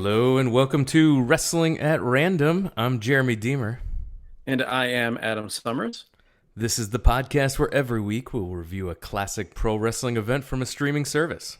Hello and welcome to Wrestling at Random. I'm Jeremy Deemer. And I am Adam Summers. This is the podcast where every week we'll review a classic pro wrestling event from a streaming service.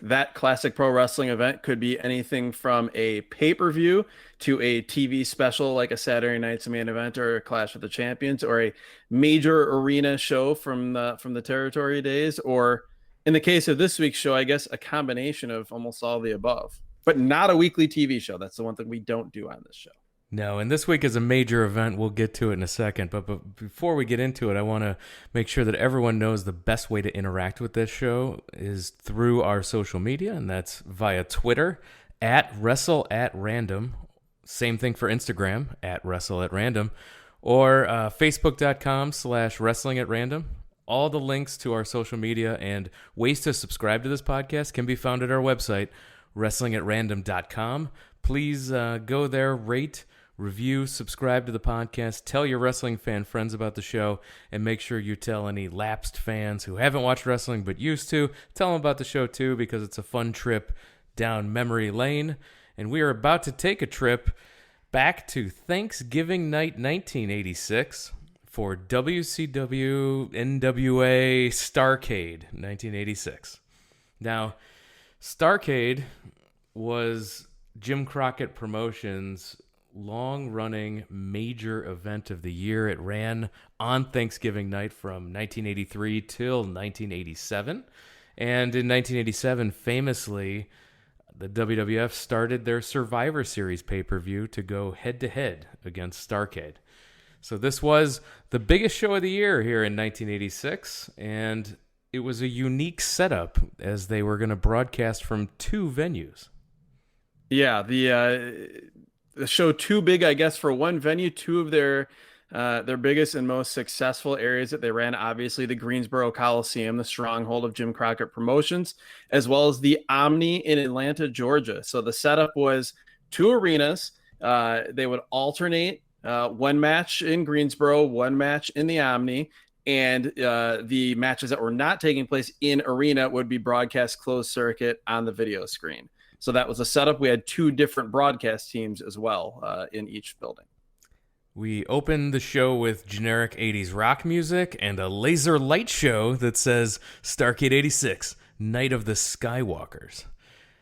That classic pro wrestling event could be anything from a pay-per-view to a TV special like a Saturday Night's Main Event or a Clash of the Champions or a major arena show from the territory days, or in the case of this week's show, I guess a combination of almost all the above. But not a weekly TV show. That's the one thing we don't do on this show. No, and this week is a major event. We'll get to it in a second. But before we get into it, I want to make sure that everyone knows the best way to interact with this show is through our social media, and that's via Twitter at WrestleAtRandom. Same thing for Instagram at WrestleAtRandom, or Facebook.com/WrestlingAtRandom. All the links to our social media and ways to subscribe to this podcast can be found at our website, WrestlingAtRandom.com. Please go there, rate, review, subscribe to the podcast, tell your wrestling fan friends about the show, and make sure you tell any lapsed fans who haven't watched wrestling but used to, tell them about the show too, because it's a fun trip down memory lane. And we are about to take a trip back to Thanksgiving night 1986 for WCW NWA Starrcade 1986. Now, Starrcade was Jim Crockett Promotions' long-running major event of the year. It ran on Thanksgiving night from 1983 till 1987. And in 1987, famously, the WWF started their Survivor Series pay-per-view to go head-to-head against Starrcade. So this was the biggest show of the year here in 1986, and it was a unique setup as they were going to broadcast from two venues. Yeah, the show too big, I guess, for one venue. Two of their biggest and most successful areas that they ran, obviously the Greensboro Coliseum, the stronghold of Jim Crockett Promotions, as well as the Omni in Atlanta, Georgia. So the setup was two arenas. They would alternate one match in Greensboro, one match in the Omni, and the matches that were not taking place in arena would be broadcast closed circuit on the video screen. So that was a setup. We had two different broadcast teams as well in each building. We opened the show with generic 80s rock music and a laser light show that says Starrcade 86, Night of the Skywalkers.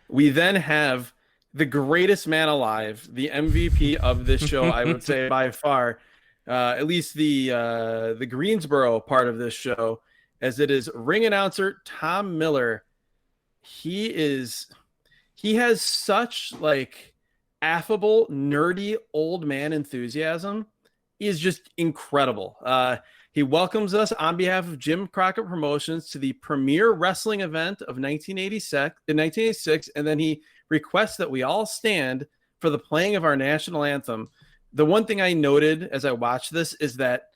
We then have the greatest man alive, the MVP of this show, I would say by far, at least the Greensboro part of this show, as it is ring announcer Tom Miller. He has such like affable, nerdy old man enthusiasm. He is just incredible. He welcomes us on behalf of Jim Crockett Promotions to the premier wrestling event of 1986, and then he requests that we all stand for the playing of our national anthem. The one thing I noted as I watched this is that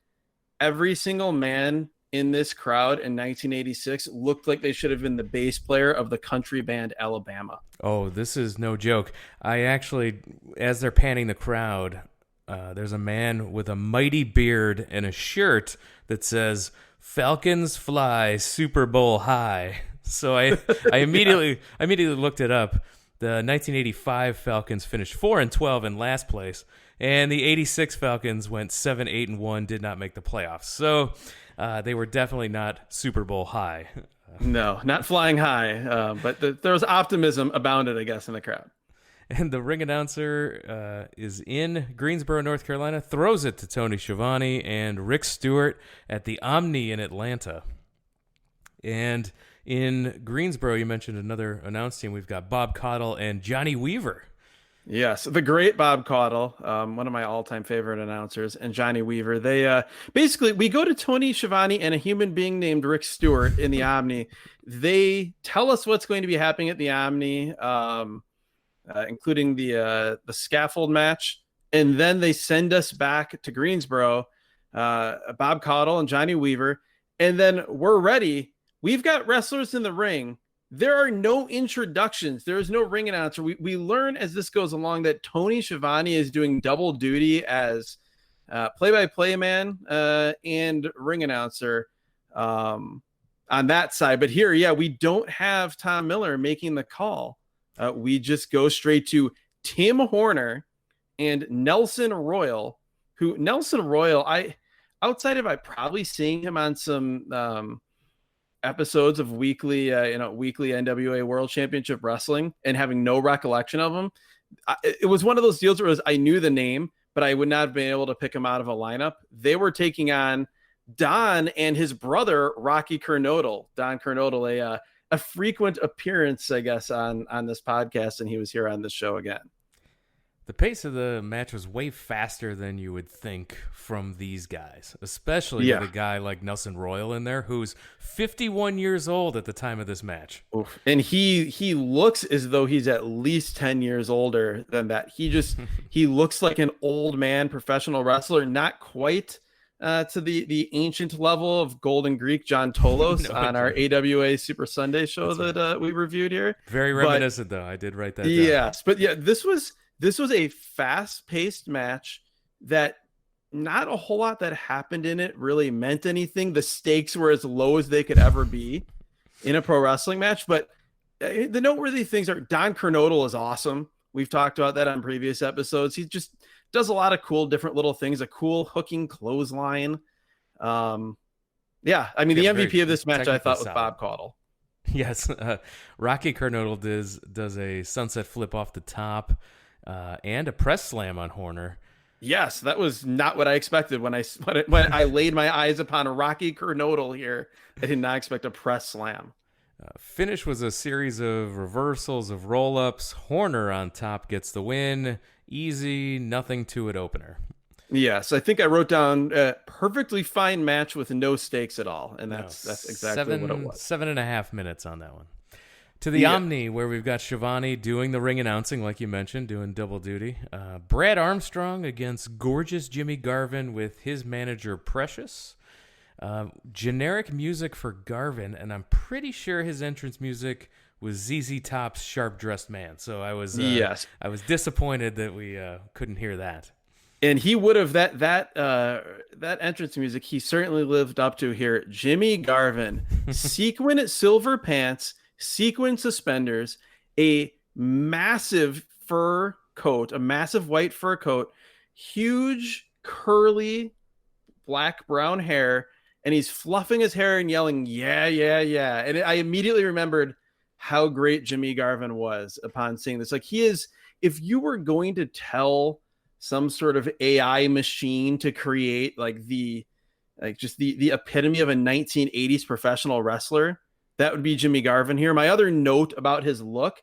every single man in this crowd in 1986 looked like they should have been the bass player of the country band Alabama. Oh, this is no joke. I actually, as they're panning the crowd, there's a man with a mighty beard and a shirt that says, "Falcons fly Super Bowl high." So I immediately looked it up. The 1985 Falcons finished 4-12 in last place, and the 86 Falcons went 7-8-1, did not make the playoffs. So they were definitely not Super Bowl high. No, not flying high, but there was optimism abounded, I guess, in the crowd. And the ring announcer is in Greensboro, North Carolina, throws it to Tony Schiavone and Rick Stewart at the Omni in Atlanta. And in Greensboro, you mentioned another announce team. We've got Bob Caudle and Johnny Weaver. Yes, the great Bob Caudle, one of my all-time favorite announcers, and Johnny Weaver. They basically, we go to Tony Schiavone and a human being named Rick Stewart in the Omni. They tell us what's going to be happening at the Omni, including the Scaffold match, and then they send us back to Greensboro, Bob Caudle and Johnny Weaver, and then we're ready. We've got wrestlers in the ring. There are no introductions. There is no ring announcer. We learn as this goes along that Tony Schiavone is doing double duty as play-by-play man and ring announcer on that side. But here, yeah, we don't have Tom Miller making the call we just go straight to Tim Horner and Nelson Royal, who Nelson Royal, outside of I probably seeing him on some episodes of weekly NWA World Championship Wrestling and having no recollection of him. It was one of those deals where I knew the name, but I would not have been able to pick him out of a lineup. They were taking on Don and his brother, Rocky Kernodle. Don Kernodle, a frequent appearance, I guess, on this podcast, and he was here on this show again. The pace of the match was way faster than you would think from these guys, especially with a guy like Nelson Royal in there, who's 51 years old at the time of this match. Oof. And he looks as though he's at least 10 years older than that. He looks like an old man professional wrestler, not quite to the ancient level of Golden Greek John Tolos on our AWA Super Sunday show that we reviewed here. Very reminiscent, though. I did write that down. Yes, but yeah, this was a fast-paced match that not a whole lot that happened in it really meant anything. The stakes were as low as they could ever be in a pro wrestling match. But the noteworthy things are Don Kernodle is awesome. We've talked about that on previous episodes. He just does a lot of cool different little things, a cool hooking clothesline. The MVP of this match I thought was Bob Caudle. Yes, Rocky Kernodle does a sunset flip off the top. And a press slam on Horner. Yes, that was not what I expected when I laid my eyes upon a Rocky Kernodle here. I did not expect a press slam. Finish was a series of reversals of roll-ups. Horner on top gets the win. Easy, nothing to it opener. Yes, I think I wrote down a perfectly fine match with no stakes at all, and that's exactly what it was. 7.5 minutes on that one. To the Omni, where we've got Shivani doing the ring announcing, like you mentioned, doing double duty. Brad Armstrong against gorgeous Jimmy Garvin with his manager, Precious. Generic music for Garvin, and I'm pretty sure his entrance music was ZZ Top's Sharp Dressed Man. So I was disappointed that we couldn't hear that. And he would have that entrance music. He certainly lived up to here. Jimmy Garvin, sequin silver pants, sequin suspenders, a massive fur coat, a massive white fur coat, huge curly black brown hair, and he's fluffing his hair and yelling, yeah, yeah, yeah. And I immediately remembered how great Jimmy Garvin was upon seeing this. Like, he is, if you were going to tell some sort of AI machine to create the epitome of a 1980s professional wrestler, that would be Jimmy Garvin here. My other note about his look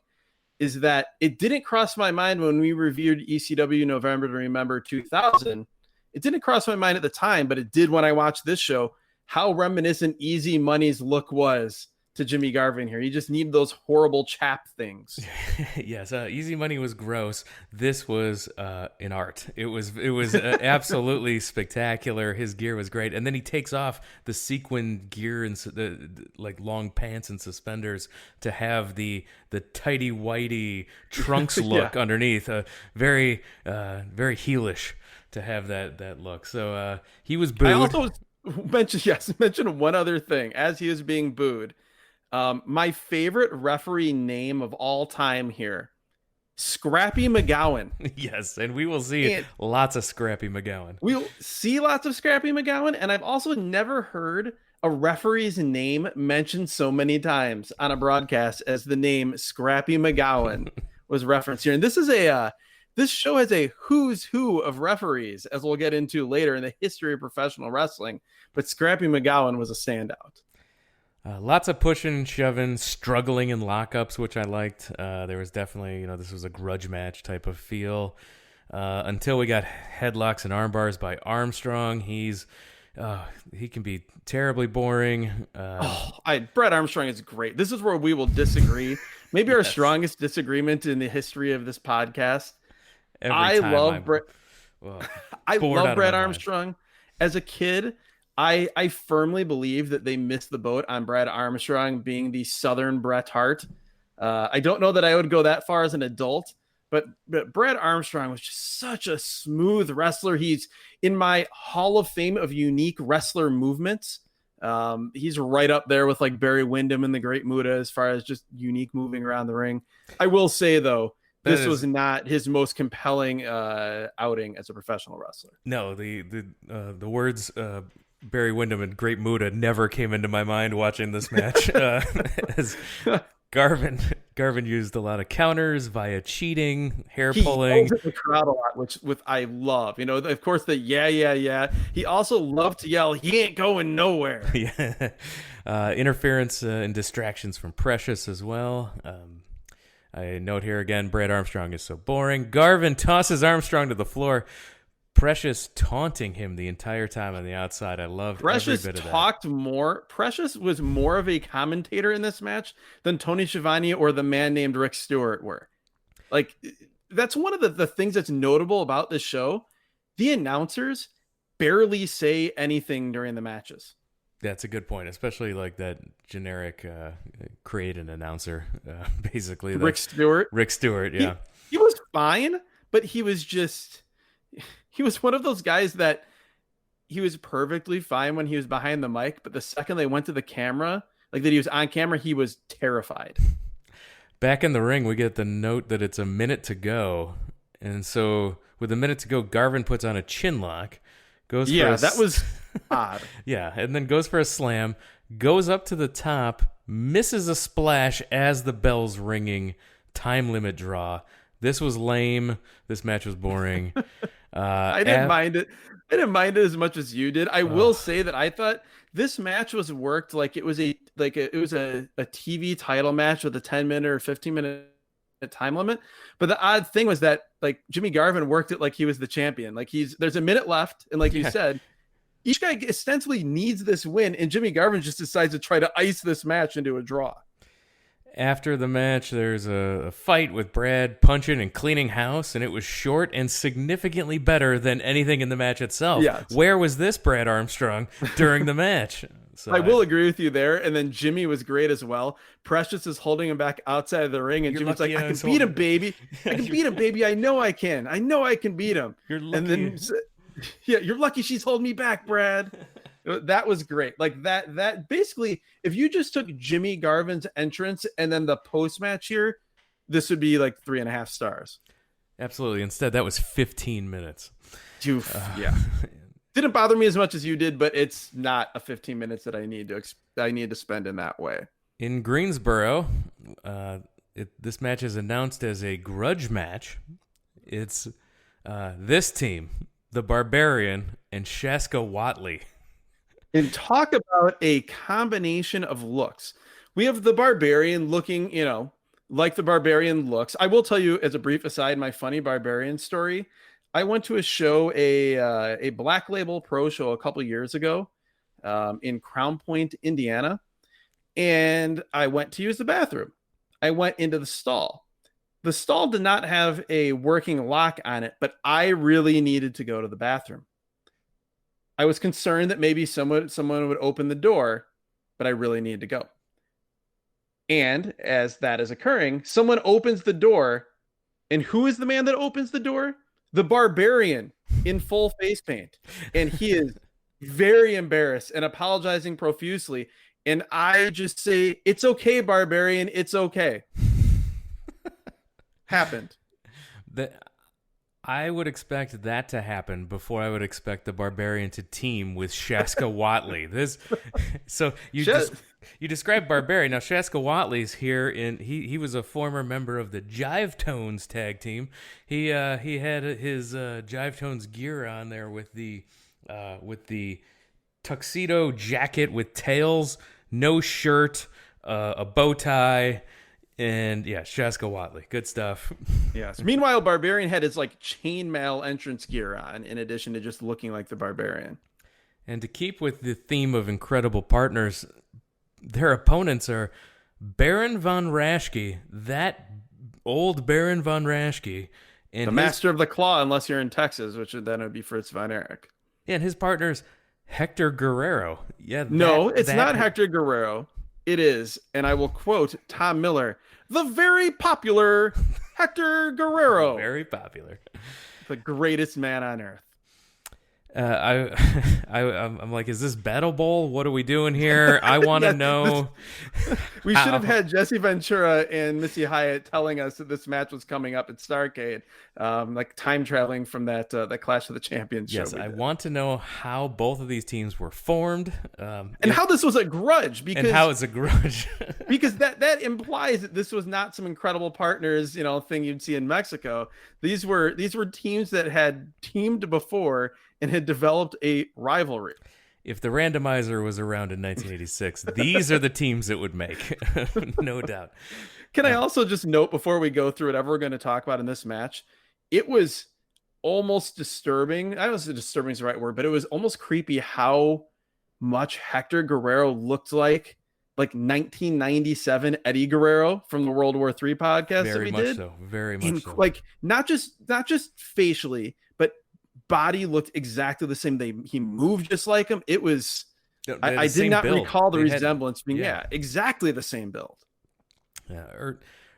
is that it didn't cross my mind when we reviewed ECW November to Remember 2000. It didn't cross my mind at the time, but it did when I watched this show, how reminiscent Easy Money's look was to Jimmy Garvin here. He just needed those horrible chap things. Yes, Easy Money was gross. This was an art. It was absolutely spectacular. His gear was great, and then he takes off the sequin gear and the long pants and suspenders to have the tighty whitey trunks look underneath. Very very heelish to have that look. So he was booed. I also mention one other thing as he was being booed. My favorite referee name of all time here, Scrappy McGowan. Yes, and we will see lots of Scrappy McGowan. We'll see lots of Scrappy McGowan, and I've also never heard a referee's name mentioned so many times on a broadcast as the name Scrappy McGowan was referenced here. And this show has a who's who of referees, as we'll get into later in the history of professional wrestling. But Scrappy McGowan was a standout. Lots of pushing and shoving, struggling in lockups, which I liked. There was definitely, this was a grudge match type of feel. Until we got headlocks and arm bars by Armstrong. He can be terribly boring. Brett Armstrong is great. This is where we will disagree. Maybe our strongest disagreement in the history of this podcast. I love Brett Armstrong. As a kid, I firmly believe that they missed the boat on Brad Armstrong being the Southern Bret Hart. I don't know that I would go that far as an adult, but Brad Armstrong was just such a smooth wrestler. He's in my Hall of Fame of unique wrestler movements. He's right up there with like Barry Windham and the Great Muta as far as just unique moving around the ring. I will say though, this was not his most compelling outing as a professional wrestler. No, the words Barry Windham and Great Muta never came into my mind watching this match. As Garvin used a lot of counters via cheating, hair pulling. He yells at the crowd a lot, which I love. You know, of course, the yeah. He also loved to yell, "He ain't going nowhere." Yeah. Interference and distractions from Precious as well. I note here again, Brad Armstrong is so boring. Garvin tosses Armstrong to the floor. Precious taunting him the entire time on the outside. I loved Precious every bit of talked more. Precious was more of a commentator in this match than Tony Schiavone or the man named Rick Stewart were. Like, that's one of the things that's notable about this show. The announcers barely say anything during the matches. That's a good point, especially like that generic created announcer, basically. Rick Stewart. Rick Stewart, yeah. He was fine, but he was one of those guys that he was perfectly fine when he was behind the mic, but the second they went to the camera, like that he was on camera, he was terrified. Back in the ring, we get the note that it's a minute to go. And so with a minute to go, Garvin puts on a chin lock. That was odd. Yeah, and then goes for a slam, goes up to the top, misses a splash as the bell's ringing, time limit draw. This was lame. This match was boring. I didn't mind it. I didn't mind it as much as you did. I will say that I thought this match was worked like it was a TV title match with a 10-minute or 15-minute time limit. But the odd thing was that like Jimmy Garvin worked it like he was the champion. Like there's a minute left, and like you said, each guy ostensibly needs this win, and Jimmy Garvin just decides to try to ice this match into a draw. After the match, there's a fight with Brad punching and cleaning house, and it was short and significantly better than anything in the match itself. Yeah. Where was this Brad Armstrong during the match? So I will agree with you there. And then Jimmy was great as well. Precious is holding him back outside of the ring, and Jimmy's like, "I can beat him, baby. I can beat him, baby. I know I can. I know I can beat him." You're lucky. And then, yeah, you're lucky she's holding me back, Brad. That was great. Like that basically, if you just took Jimmy Garvin's entrance and then the post match here, this would be like 3.5 stars. Absolutely. Instead, that was 15 minutes. Yeah. Didn't bother me as much as you did, but it's not a 15 minutes that I need to spend in that way. In Greensboro, this match is announced as a grudge match. It's this team, the Barbarian and Shaska Watley. And talk about a combination of looks. We have the Barbarian looking, like the Barbarian looks. I will tell you, as a brief aside, my funny Barbarian story. I went to a show, a Black Label Pro show a couple years ago in Crown Point, Indiana. And I went to use the bathroom. I went into the stall. The stall did not have a working lock on it, but I really needed to go to the bathroom. I was concerned that maybe someone would open the door, but I really needed to go. And as that is occurring, someone opens the door. And who is the man that opens the door? The Barbarian in full face paint. And he is very embarrassed and apologizing profusely. And I just say, "It's okay, Barbarian. It's okay." Happened. I would expect that to happen before I would expect the Barbarian to team with Shaska Watley. So you described Barbarian. Now Shaska Watley's here, he was a former member of the Jive Tones tag team. He had his Jive Tones gear on there with the tuxedo jacket with tails, no shirt, a bow tie. And yeah, Shaska Watley, good stuff. Yes. Meanwhile, Barbarian had his like chainmail entrance gear on, in addition to just looking like the Barbarian. And to keep with the theme of incredible partners, their opponents are Baron von Raschke, that old Baron von Raschke, and the master of the claw, unless you're in Texas, which then would be Fritz von Erich. And his partner's Hector Guerrero. Yeah. No, it's not Hector Guerrero. It is, and I will quote Tom Miller, the very popular Hector Guerrero. Very popular. The greatest man on earth. I'm like, is this Battle Bowl? What are we doing here? I want to Yeah, know. we should have had Jesse Ventura and Missy Hyatt telling us that this match was coming up at Starrcade, like time traveling from that Clash of the Champions show. Yes, I want to know how both of these teams were formed, and how this was a grudge. Because, and how it's a grudge. because that implies that this was not some incredible partners, thing you'd see in Mexico. These were teams that had teamed before and had developed a rivalry. If the randomizer was around in 1986, these are the teams it would make. No doubt. Can I also just note before we go through whatever we're going to talk about in this match, it was almost disturbing. I don't know if disturbing is the right word, but it was almost creepy how much Hector Guerrero looked like 1997 Eddie Guerrero from the World War III podcast. Very that we much did. so. Very much so. Like not just facially, but body looked exactly the same. He moved just like him. It was. I did not recall the resemblance being exactly the same build. Yeah.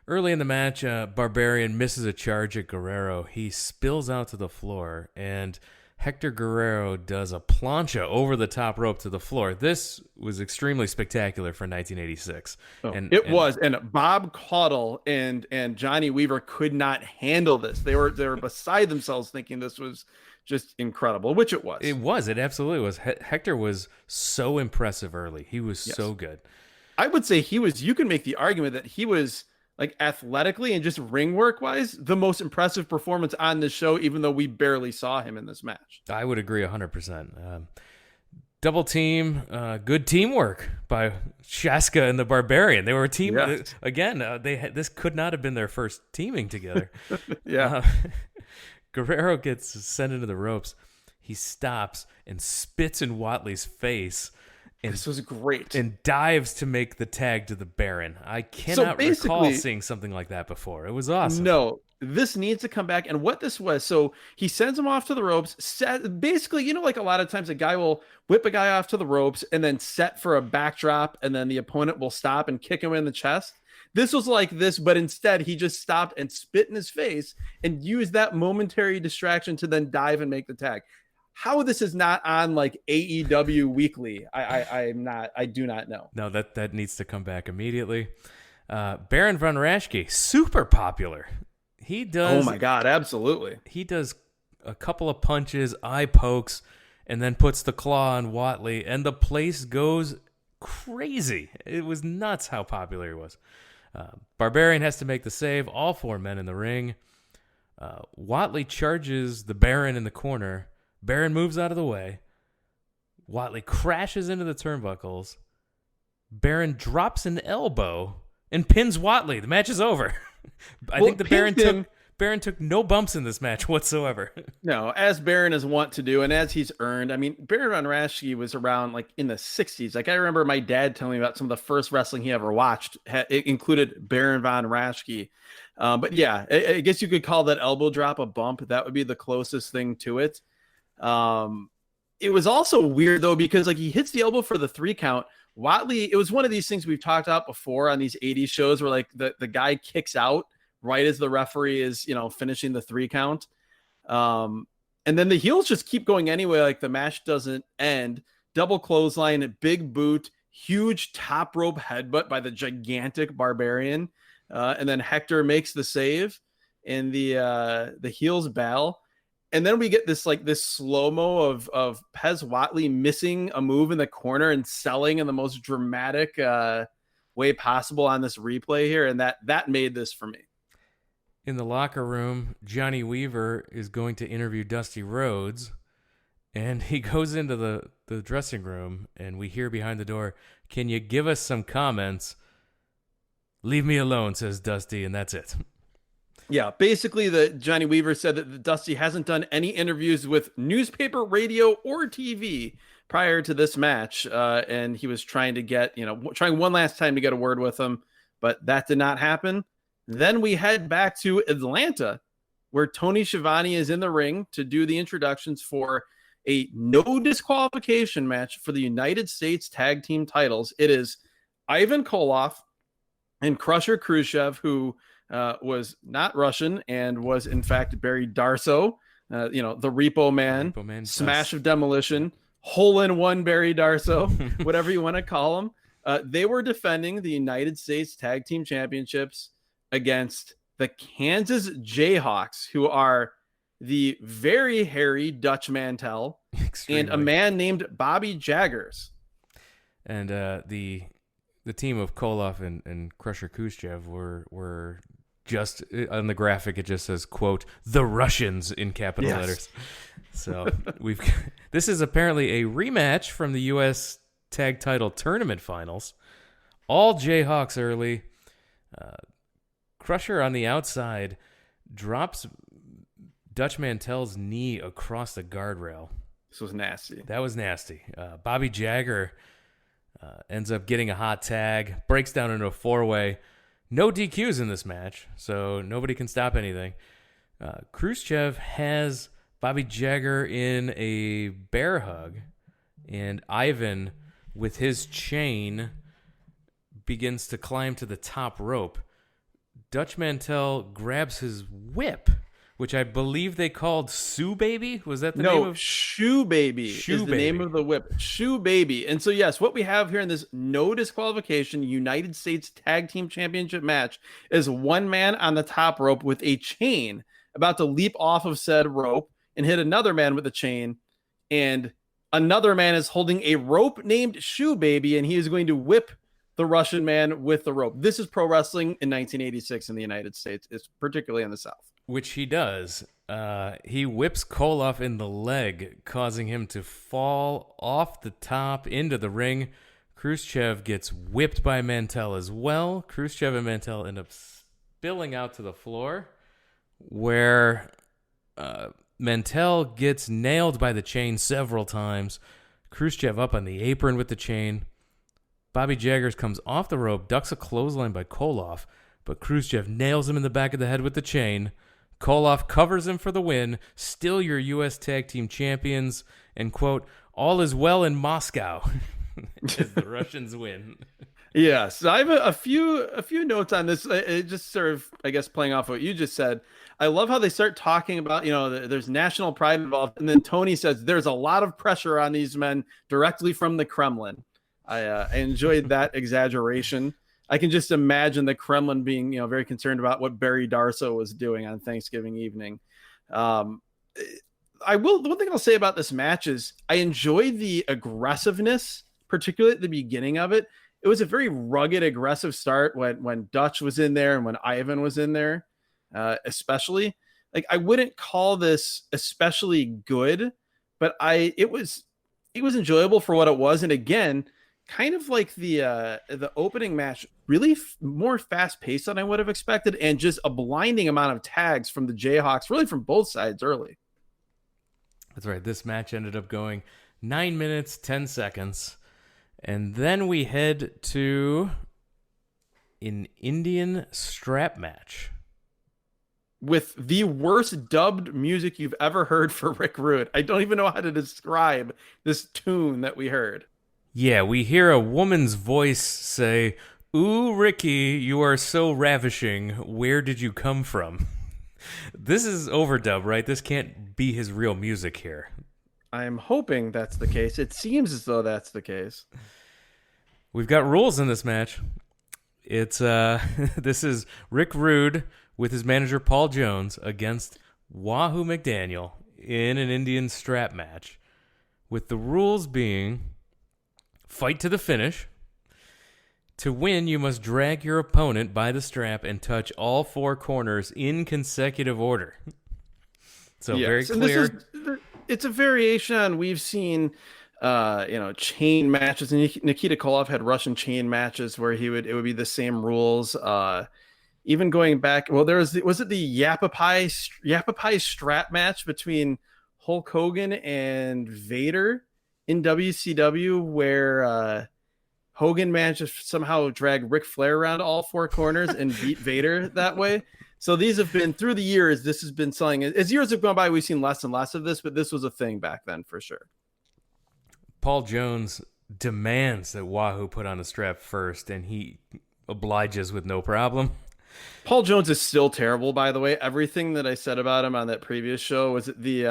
Early in the match, Barbarian misses a charge at Guerrero. He spills out to the floor, and Hector Guerrero does a plancha over the top rope to the floor. This was extremely spectacular for 1986. It was. And Bob Caudle and Johnny Weaver could not handle this. They were beside themselves thinking this was just incredible, which it was. It absolutely was. Hector was so impressive early. He was so good. I would say you can make the argument that he was, like, athletically and just ring work wise, the most impressive performance on this show, even though we barely saw him in this match. I would agree 100%. Double team, good teamwork by Shaska and the Barbarian. They were a team again. This could not have been their first teaming together. Guerrero gets sent into the ropes. He stops and spits in Watley's face. This was great. And dives to make the tag to the Baron. I cannot recall seeing something like that before. It was awesome. No, this needs to come back. And what this was, so he sends him off to the ropes. Basically, like a lot of times a guy will whip a guy off to the ropes and then set for a backdrop, and then the opponent will stop and kick him in the chest. This was like this, but instead he just stopped and spit in his face and used that momentary distraction to then dive and make the tag. How this is not on like AEW Weekly, I do not know. No, that needs to come back immediately. Baron von Raschke, super popular. He does. Oh my God, absolutely. He does a couple of punches, eye pokes, and then puts the claw on Watley, and the place goes crazy. It was nuts how popular he was. Barbarian has to make the save. All four men in the ring. Watley charges the Baron in the corner. Baron moves out of the way. Watley crashes into the turnbuckles. Baron drops an elbow and pins Watley. The match is over. I think the Baron took no bumps in this match whatsoever. No, as Baron is wont to do, and as he's earned. I mean, Baron von Raschke was around like in the 60s. Like I remember my dad telling me about some of the first wrestling he ever watched. It included Baron von Raschke. But yeah, I guess you could call that elbow drop a bump. That would be the closest thing to it. It was also weird though, because like he hits the elbow for the 3 count. Watley, it was one of these things we've talked about before on these 80s shows where like the guy kicks out right as the referee is, finishing the 3 count. And then the heels just keep going anyway. Like the match doesn't end. Double clothesline, big boot, huge top rope headbutt by the gigantic Barbarian. And then Hector makes the save and the heels bail. And then we get this slow-mo of Pez Watley missing a move in the corner and selling in the most dramatic way possible on this replay here. And that made this for me. In the locker room, Johnny Weaver is going to interview Dusty Rhodes, and he goes into the dressing room, and we hear behind the door, "Can you give us some comments?" "Leave me alone," says Dusty, and that's it. Yeah, basically Johnny Weaver said that Dusty hasn't done any interviews with newspaper, radio, or TV prior to this match, and he was trying to trying one last time to get a word with him, but that did not happen. Then we head back to Atlanta, where Tony Schiavone is in the ring to do the introductions for a no disqualification match for the United States Tag Team titles. It is Ivan Koloff and Crusher Khrushchev, who was not Russian and was in fact Barry Darsow, the Repo Man, Repo Man, Smash of Demolition, Hole in One Barry Darso, whatever you want to call them. They were defending the United States Tag Team Championships against the Kansas Jayhawks, who are the very hairy Dutch Mantel and a man named Bobby Jaggers. And the team of Koloff and Crusher Khrushchev were just on the graphic. It just says, quote, "the Russians" in capital letters. So this is apparently a rematch from the U.S. Tag Title Tournament Finals. All Jayhawks early. Crusher on the outside drops Dutch Mantel's knee across the guardrail. This was nasty. That was nasty. Bobby Jagger ends up getting a hot tag, breaks down into a four-way. No DQs in this match, so nobody can stop anything. Khrushchev has Bobby Jagger in a bear hug, and Ivan, with his chain, begins to climb to the top rope. Dutch Mantel grabs his whip, which I believe they called Sue Baby. Was that the name of Shoe Baby? Shoe is the name of the whip. Shoe Baby. And so, yes, what we have here in this no disqualification United States Tag Team Championship match is one man on the top rope with a chain about to leap off of said rope and hit another man with a chain. And another man is holding a rope named Shoe Baby, and he is going to whip the Russian man with the rope. This is pro wrestling in 1986 in the United States. It's particularly in the South. Which he does. He whips Koloff in the leg, causing him to fall off the top into the ring. Khrushchev gets whipped by Mantel as well. Khrushchev and Mantel end up spilling out to the floor, where Mantel gets nailed by the chain several times. Khrushchev up on the apron with the chain. Bobby Jaggers comes off the rope, ducks a clothesline by Koloff, but Khrushchev nails him in the back of the head with the chain. Koloff covers him for the win. Still your U.S. Tag Team Champions. And, quote, "all is well in Moscow," as the Russians win. Yes, I have a few notes on this. It just sort of, I guess, playing off what you just said. I love how they start talking about, there's national pride involved. And then Tony says there's a lot of pressure on these men directly from the Kremlin. I enjoyed that exaggeration. I can just imagine the Kremlin being, very concerned about what Barry Darso was doing on Thanksgiving evening. The one thing I'll say about this match is I enjoyed the aggressiveness, particularly at the beginning of it. It was a very rugged, aggressive start when Dutch was in there and when Ivan was in there, especially. Like, I wouldn't call this especially good, but it was enjoyable for what it was. And again, kind of like the opening match, really more fast paced than I would have expected, and just a blinding amount of tags from the Jayhawks, really from both sides early. That's right. This match ended up going 9 minutes, 10 seconds. And then we head to an Indian strap match. With the worst dubbed music you've ever heard for Rick Rude. I don't even know how to describe this tune that we heard. Yeah, we hear a woman's voice say, "Ooh, Ricky, you are so ravishing. Where did you come from?" This is overdub, right? This can't be his real music here. I'm hoping that's the case. It seems as though that's the case. We've got rules in this match. It's this is Rick Rude with his manager Paul Jones against Wahoo McDaniel in an Indian strap match, with the rules being fight to the finish. To win, you must drag your opponent by the strap and touch all four corners in consecutive order. So yes, very clear. It's a variation on, we've seen chain matches. Nikita Koloff had Russian chain matches where it would be the same rules. Even going back, well, was it the Yapapai strap match between Hulk Hogan and Vader in WCW, where Hogan managed to somehow drag Ric Flair around all four corners and beat Vader that way. So these have been, through the years, this has been selling. As years have gone by, we've seen less and less of this, but this was a thing back then for sure. Paul Jones demands that Wahoo put on the strap first, and he obliges with no problem. Paul Jones is still terrible, by the way. Everything that I said about him on that previous show was the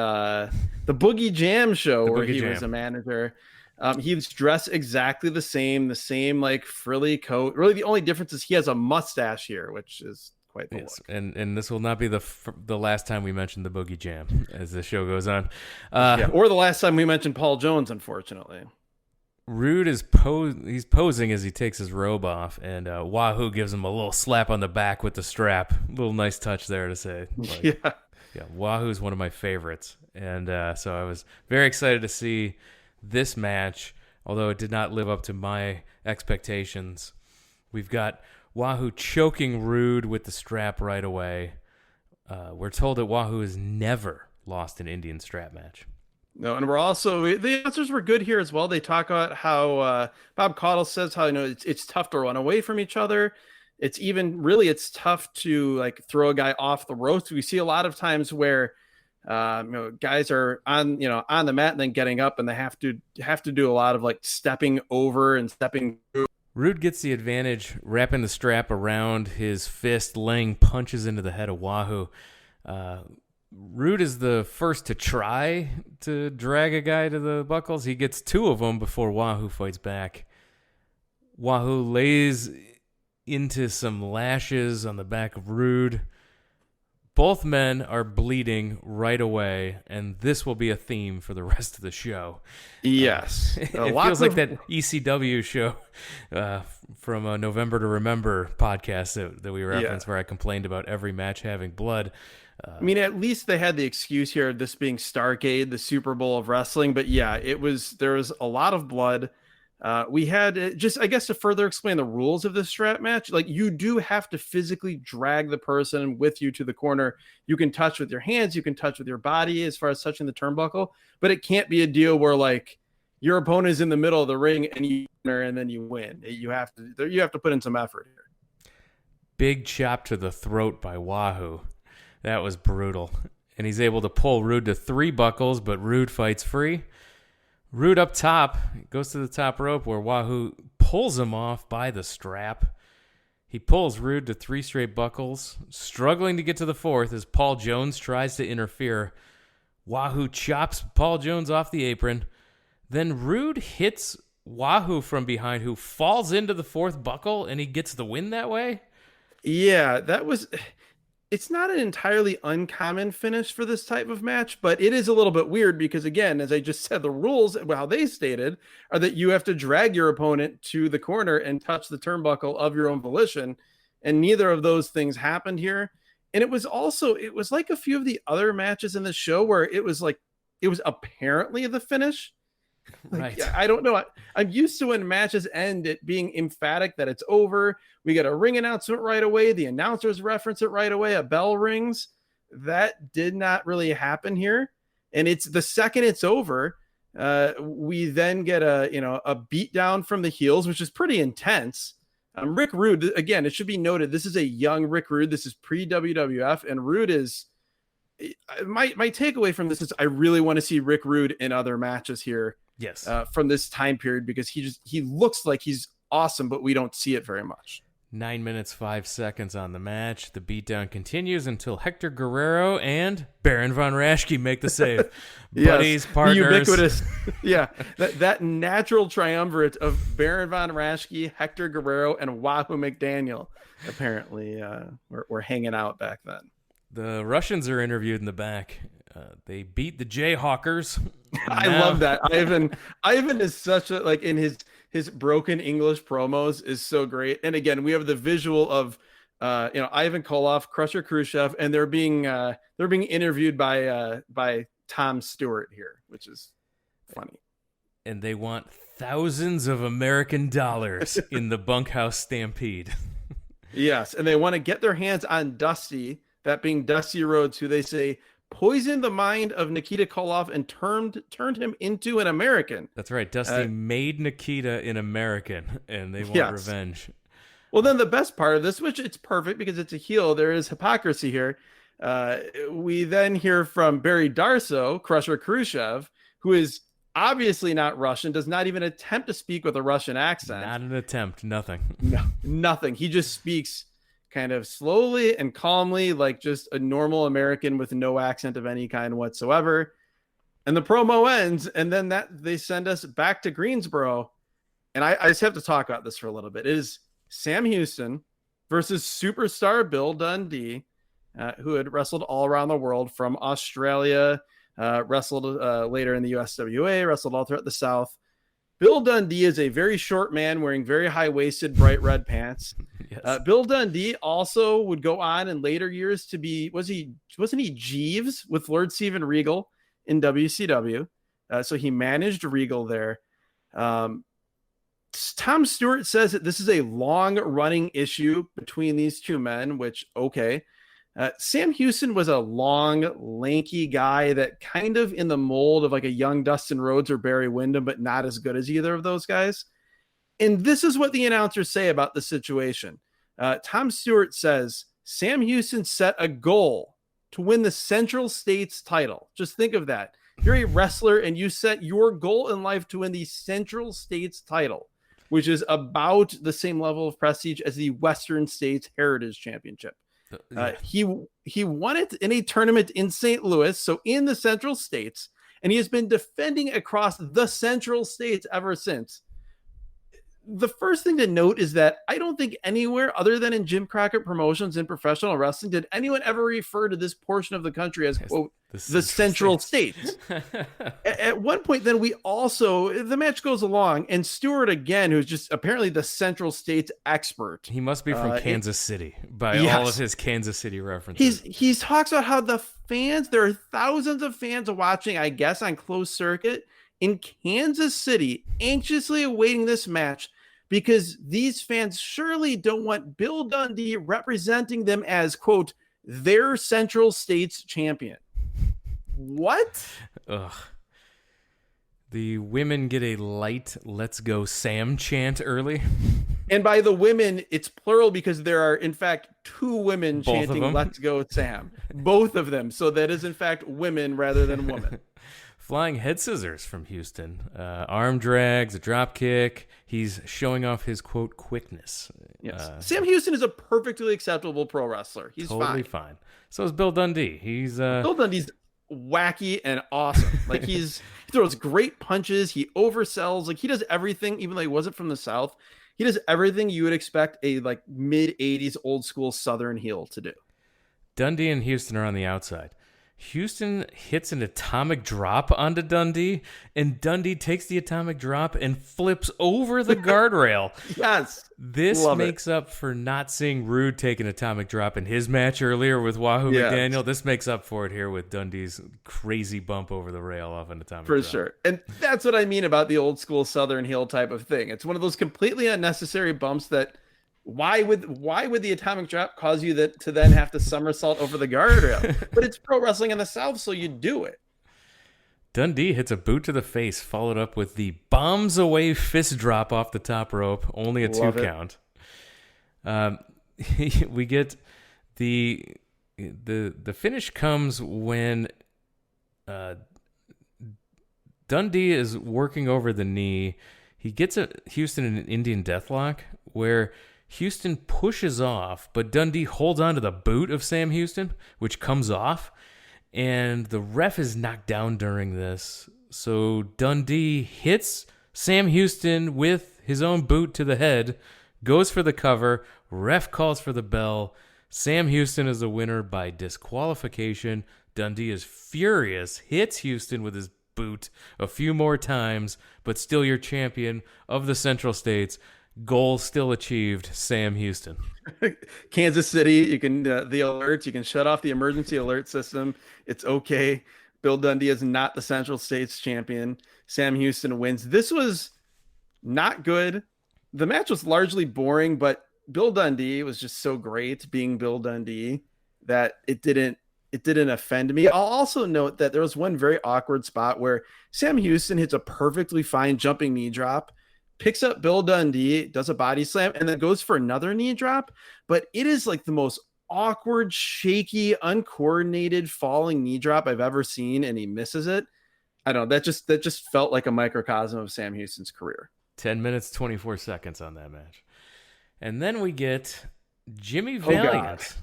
Boogie Jam show The where Boogie he Jam. was a manager. He's dressed exactly the same like frilly coat. Really, the only difference is he has a mustache here, which is quite the Yes, look. and this will not be the last time we mention the Boogie Jam as the show goes on. Yeah, or the last time we mentioned Paul Jones, unfortunately. Rude is he's posing as he takes his robe off, and Wahoo gives him a little slap on the back with the strap. A little nice touch there to say. Like, yeah, Wahoo's one of my favorites, and so I was very excited to see this match, although it did not live up to my expectations. We've got Wahoo choking Rude with the strap right away. We're told that Wahoo has never lost an Indian strap match. No, and we're also the answers were good here as well. They talk about how Bob Caudle says how it's tough to run away from each other. It's tough to like throw a guy off the ropes. We see a lot of times where guys are on the mat and then getting up, and they have to do a lot of like stepping over and stepping through. Rude gets the advantage, wrapping the strap around his fist, laying punches into the head of Wahoo. Rude is the first to try to drag a guy to the buckles. He gets two of them before Wahoo fights back. Wahoo lays into some lashes on the back of Rude. Both men are bleeding right away, and this will be a theme for the rest of the show. Yes. It feels like that ECW show from November to Remember podcast that we referenced, where I complained about every match having blood. I mean, at least they had the excuse here of this being Starrcade, the Super Bowl of wrestling. But yeah, there was a lot of blood. We had just, I guess, to further explain the rules of this strap match, like you do have to physically drag the person with you to the corner. You can touch with your hands, you can touch with your body as far as touching the turnbuckle, but it can't be a deal where like your opponent is in the middle of the ring and then you win. You have to put in some effort here. Big chop to the throat by Wahoo. That was brutal. And he's able to pull Rude to 3 buckles, but Rude fights free. Rude up top, goes to the top rope where Wahoo pulls him off by the strap. He pulls Rude to 3 straight buckles, struggling to get to the 4th as Paul Jones tries to interfere. Wahoo chops Paul Jones off the apron. Then Rude hits Wahoo from behind, who falls into the 4th buckle, and he gets the win that way? Yeah, it's not an entirely uncommon finish for this type of match, but it is a little bit weird because, again, as I just said, the rules, how they stated, are that you have to drag your opponent to the corner and touch the turnbuckle of your own volition, and neither of those things happened here. And it was like a few of the other matches in the show where it was apparently the finish. Right. I don't know. I'm used to when matches end it being emphatic that it's over. We get a ring announcement right away. The announcers reference it right away. A bell rings. That did not really happen here. And it's the second it's over, we then get a beat down from the heels, which is pretty intense. Rick Rude, again, it should be noted, this is a young Rick Rude. This is pre-WWF, and Rude is my takeaway from this is I really want to see Rick Rude in other matches here. Yes. From this time period, because he looks like he's awesome, but we don't see it very much. 9 minutes, 5 seconds on the match. The beatdown continues until Hector Guerrero and Baron Von Raschke make the save. Buddies, partners. Ubiquitous. Yeah. That natural triumvirate of Baron Von Raschke, Hector Guerrero, and Wahoo McDaniel apparently were hanging out back then. The Russians are interviewed in the back. They beat the Jayhawkers. I love that. Ivan is such a, like, in his broken English promos is so great. And again, we have the visual of Ivan Koloff, Crusher Khrushchev, and they're being interviewed by Tom Stewart here, which is funny. And they want thousands of American dollars in the bunkhouse stampede. Yes, and they want to get their hands on Dusty, that being Dusty Rhodes, who they say poisoned the mind of Nikita Koloff and turned him into an American. That's right. Dusty made Nikita an American, and they want revenge. Well, then the best part of this, which it's perfect because it's a heel, there is hypocrisy here. We then hear from Barry Darso, Crusher Khrushchev, who is obviously not Russian, does not even attempt to speak with a Russian accent. Not an attempt. Nothing. No, nothing. He just speaks kind of slowly and calmly, like just a normal American with no accent of any kind whatsoever. And the promo ends, and then they send us back to Greensboro. And I just have to talk about this for a little bit. It is Sam Houston versus superstar Bill Dundee, who had wrestled all around the world from Australia, wrestled later in the USWA, wrestled all throughout the South. Bill Dundee is a very short man wearing very high-waisted, bright red pants. Yes. Bill Dundee also would go on in later years to be, wasn't he Jeeves with Lord Steven Regal in WCW? So he managed Regal there. Tom Stewart says that this is a long-running issue between these two men, which, okay. Sam Houston was a long, lanky guy that kind of in the mold of like a young Dustin Rhodes or Barry Windham, but not as good as either of those guys. And this is what the announcers say about the situation. Tom Stewart says, Sam Houston set a goal to win the Central States title. Just think of that. You're a wrestler and you set your goal in life to win the Central States title, which is about the same level of prestige as the Western States Heritage Championship. He won it in a tournament in St. Louis, so in the Central States, and he has been defending across the Central States ever since. The first thing to note is that I don't think anywhere other than in Jim Crockett Promotions in professional wrestling did anyone ever refer to this portion of the country as, quote, the Central States. At one point, then the match goes along, and Stewart, again, who's just apparently the Central States expert. He must be from Kansas City by all of his Kansas City references. He talks about how there are thousands of fans watching, I guess, on closed circuit in Kansas City, anxiously awaiting this match because these fans surely don't want Bill Dundee representing them as, quote, their Central States champion. What? Ugh. The women get a light "Let's Go Sam" chant early. And by the women, it's plural because there are, in fact, two women chanting "Let's Go Sam." Both of them. So that is, in fact, women rather than women. Flying head scissors from Houston. Arm drags, a drop kick. He's showing off his, quote, quickness. Yes. Sam Houston is a perfectly acceptable pro wrestler. He's totally fine. So is Bill Dundee. Bill Dundee's wacky and awesome. Like he throws great punches. He oversells. Like he does everything, even though he wasn't from the South. He does everything you would expect a like mid 80s old school Southern heel to do. Dundee and Houston are on the outside. Houston hits an atomic drop onto Dundee, and Dundee takes the atomic drop and flips over the guardrail. Yes. This makes up for not seeing Rude take an atomic drop in his match earlier with Wahoo McDaniel. This makes up for it here with Dundee's crazy bump over the rail off an atomic drop. For sure. And that's what I mean about the old school Southern heel type of thing. It's one of those completely unnecessary bumps that why would the atomic drop cause you to then have to somersault over the guardrail? But it's pro wrestling in the South, so you do it. Dundee hits a boot to the face, followed up with the bombs away fist drop off the top rope, only a Love 2 count. We get the finish comes when Dundee is working over the knee. He gets Houston in an Indian deathlock where Houston pushes off, but Dundee holds onto the boot of Sam Houston, which comes off, and the ref is knocked down during this. So Dundee hits Sam Houston with his own boot to the head, goes for the cover, ref calls for the bell. Sam Houston is the winner by disqualification. Dundee is furious, hits Houston with his boot a few more times, but still your champion of the Central States. Goal still achieved, Sam Houston. Kansas City, you can the alerts, you can shut off the emergency alert system. It's okay. Bill Dundee is not the Central States champion. Sam Houston wins. This was not good. The match was largely boring, but Bill Dundee was just so great being Bill Dundee that it didn't offend me. I'll also note that there was one very awkward spot where Sam Houston hits a perfectly fine jumping knee drop, picks up Bill Dundee, does a body slam, and then goes for another knee drop. But it is like the most awkward, shaky, uncoordinated falling knee drop I've ever seen, and he misses it. I don't know. That just felt like a microcosm of Sam Houston's career. 10 minutes, 24 seconds on that match. And then we get Jimmy Oh God. Valiant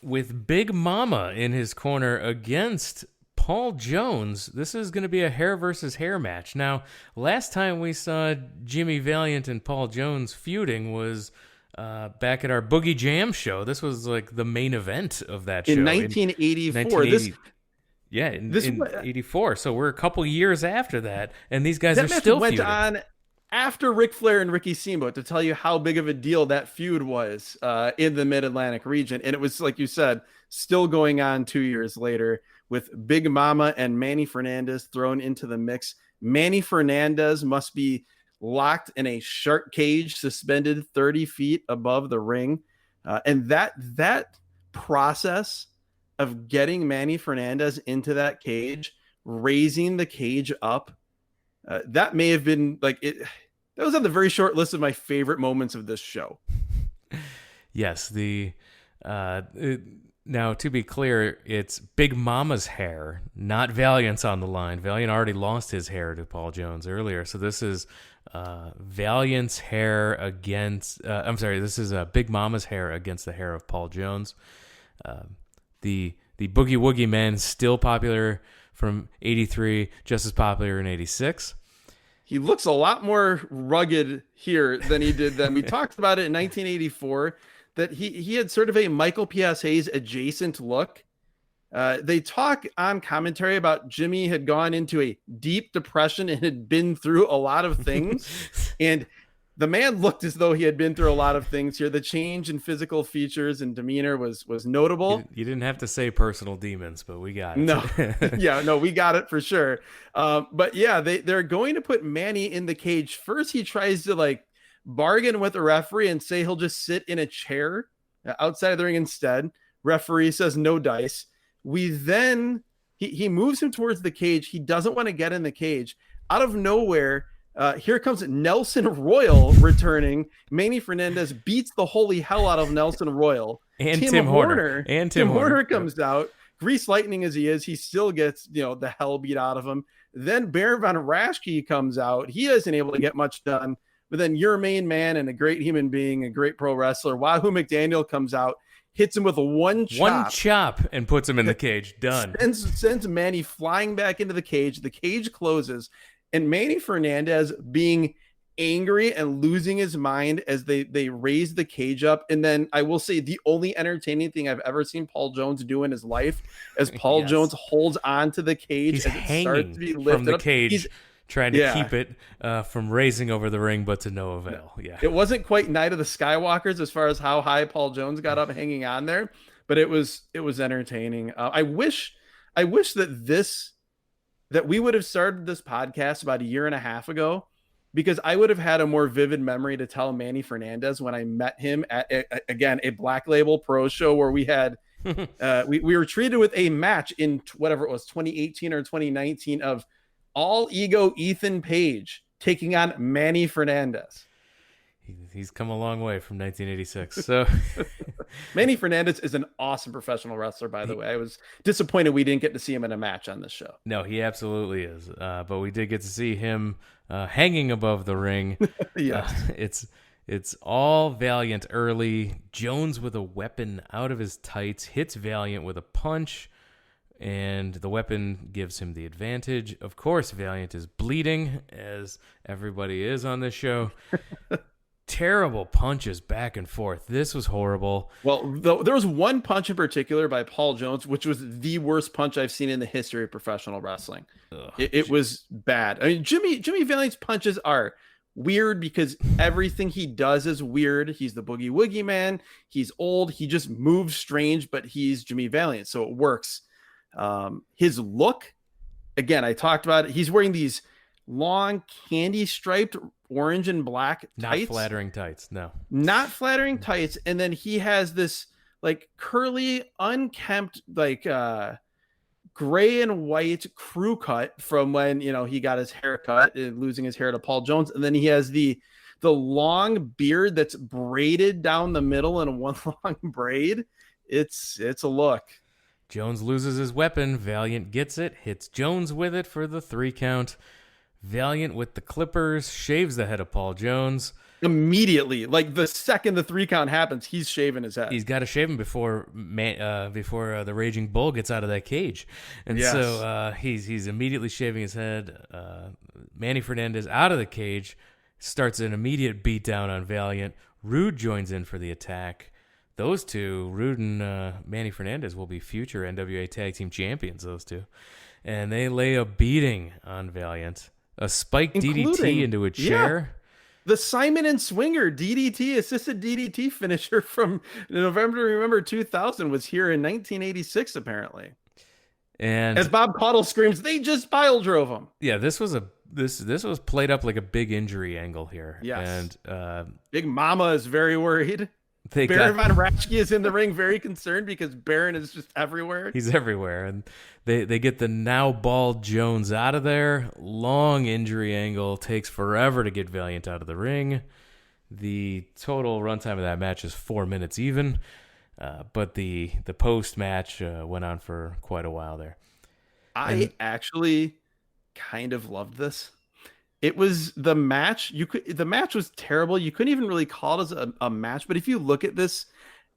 with Big Mama in his corner against Paul Jones. This is going to be a hair versus hair match. Now, last time we saw Jimmy Valiant and Paul Jones feuding was back at our Boogie Jam show. This was like the main event of that show. In 1984. 1980, This in 84. So we're a couple years after that, and these guys are match still went feuding. on after Ric Flair and Ricky Steamboat, to tell you how big of a deal that feud was in the Mid-Atlantic region. And it was, like you said, still going on 2 years later with Big Mama and Manny Fernandez thrown into the mix. Manny Fernandez must be locked in a shark cage suspended 30 feet above the ring. And that process of getting Manny Fernandez into that cage, raising the cage up, that may have been like it. That was on the very short list of my favorite moments of this show. Yes, now to be clear, it's Big Mama's hair, not Valiant's on the line. Valiant already lost his hair to Paul Jones earlier, so this is Valiant's hair against. This is Big Mama's hair against the hair of Paul Jones. The Boogie Woogie Man, still popular from '83, just as popular in '86. He looks a lot more rugged here than he did then. We talked about it in 1984, that he had sort of a Michael P.S. Hayes adjacent look. They talk on commentary about Jimmy had gone into a deep depression and had been through a lot of things. And the man looked as though he had been through a lot of things here. The change in physical features and demeanor was notable. You didn't have to say personal demons, but we got it. No, yeah, no, we got it for sure. But yeah, they're going to put Manny in the cage. First, he tries to like bargain with the referee and say he'll just sit in a chair outside of the ring instead. Referee says no dice. He moves him towards the cage. He doesn't want to get in the cage. Out of nowhere, here comes Nelson Royal returning. Manny Fernandez beats the holy hell out of Nelson Royal. And Tim Horner. And Tim Horner comes out. Grease lightning as he is, he still gets the hell beat out of him. Then Baron von Raschke comes out. He isn't able to get much done. But then your main man and a great human being, a great pro wrestler, Wahoo McDaniel comes out, hits him with one chop, and puts him in the cage. Done. Sends Manny flying back into the cage. The cage closes. And Manny Fernandez being angry and losing his mind as they raise the cage up. And then I will say the only entertaining thing I've ever seen Paul Jones do in his life, as Paul Jones holds on to the cage. He's as hanging it starts to be lifted from the up. cage, trying to keep it from raising over the ring, but to no avail. Yeah, it wasn't quite Night of the Skywalkers as far as how high Paul Jones got up hanging on there, but it was entertaining. I wish that we would have started this podcast about a year and a half ago, because I would have had a more vivid memory to tell Manny Fernandez when I met him at a Black Label Pro show where we had we were treated with a match in whatever it was, 2018 or 2019, of All Ego Ethan Page taking on Manny Fernandez. He's come a long way from 1986. So Manny Fernandez is an awesome professional wrestler, by the way. I was disappointed we didn't get to see him in a match on this show. No, he absolutely is. But we did get to see him hanging above the ring. Yes. It's all Valiant early. Jones with a weapon out of his tights hits Valiant with a punch, and the weapon gives him the advantage. Of course, Valiant is bleeding, as everybody is on this show. Terrible punches back and forth. This was horrible. Well, there was one punch in particular by Paul Jones, which was the worst punch I've seen in the history of professional wrestling. It was bad. I mean, Jimmy Valiant's punches are weird because everything he does is weird. He's the Boogie Woogie Man. He's old. He just moves strange, but he's Jimmy Valiant, so it works. His look, again, I talked about it. He's wearing these long candy striped orange and black tights. Not flattering tights. No, not flattering tights. And then he has this like curly, unkempt, like gray and white crew cut from when he got his hair cut and losing his hair to Paul Jones. And then he has the long beard that's braided down the middle in one long braid. It's a look. Jones loses his weapon. Valiant gets it, hits Jones with it for the 3 count. Valiant with the clippers shaves the head of Paul Jones. Immediately, like the second the 3 count happens, he's shaving his head. He's got to shave him before the Raging Bull gets out of that cage, and so Yes. he's immediately shaving his head. Manny Fernandez out of the cage starts an immediate beatdown on Valiant. Rude joins in for the attack. Those two, Rude and Manny Fernandez, will be future NWA Tag Team Champions. Those two, and they lay a beating on Valiant. A spike DDT into a chair. The Simon and Swinger DDT, assisted DDT finisher from November 2000 was here in 1986, apparently. And as Bob Caudle screams, they just pile drove him. Yeah, this was played up like a big injury angle here. Yes. And Big Mama is very worried. Baron Von Raschke is in the ring very concerned because Baron is just everywhere. He's everywhere. And they get the now bald Jones out of there. Long injury angle. Takes forever to get Valiant out of the ring. The total runtime of that match is 4 minutes even. But the post-match went on for quite a while there. I actually kind of loved this. It was the match. The match was terrible. You couldn't even really call it as a match. But if you look at this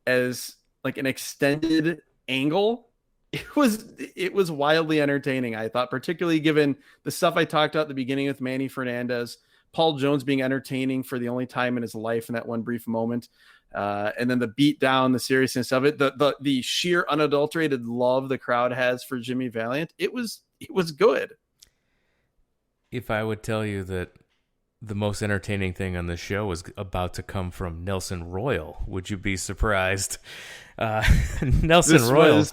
as like an extended angle, it was wildly entertaining. I thought, particularly given the stuff I talked about at the beginning with Manny Fernandez, Paul Jones being entertaining for the only time in his life in that one brief moment, and then the beat down, the seriousness of it, the sheer unadulterated love the crowd has for Jimmy Valiant. It was good. If I would tell you that the most entertaining thing on the show was about to come from Nelson Royal, would you be surprised? Nelson Royal,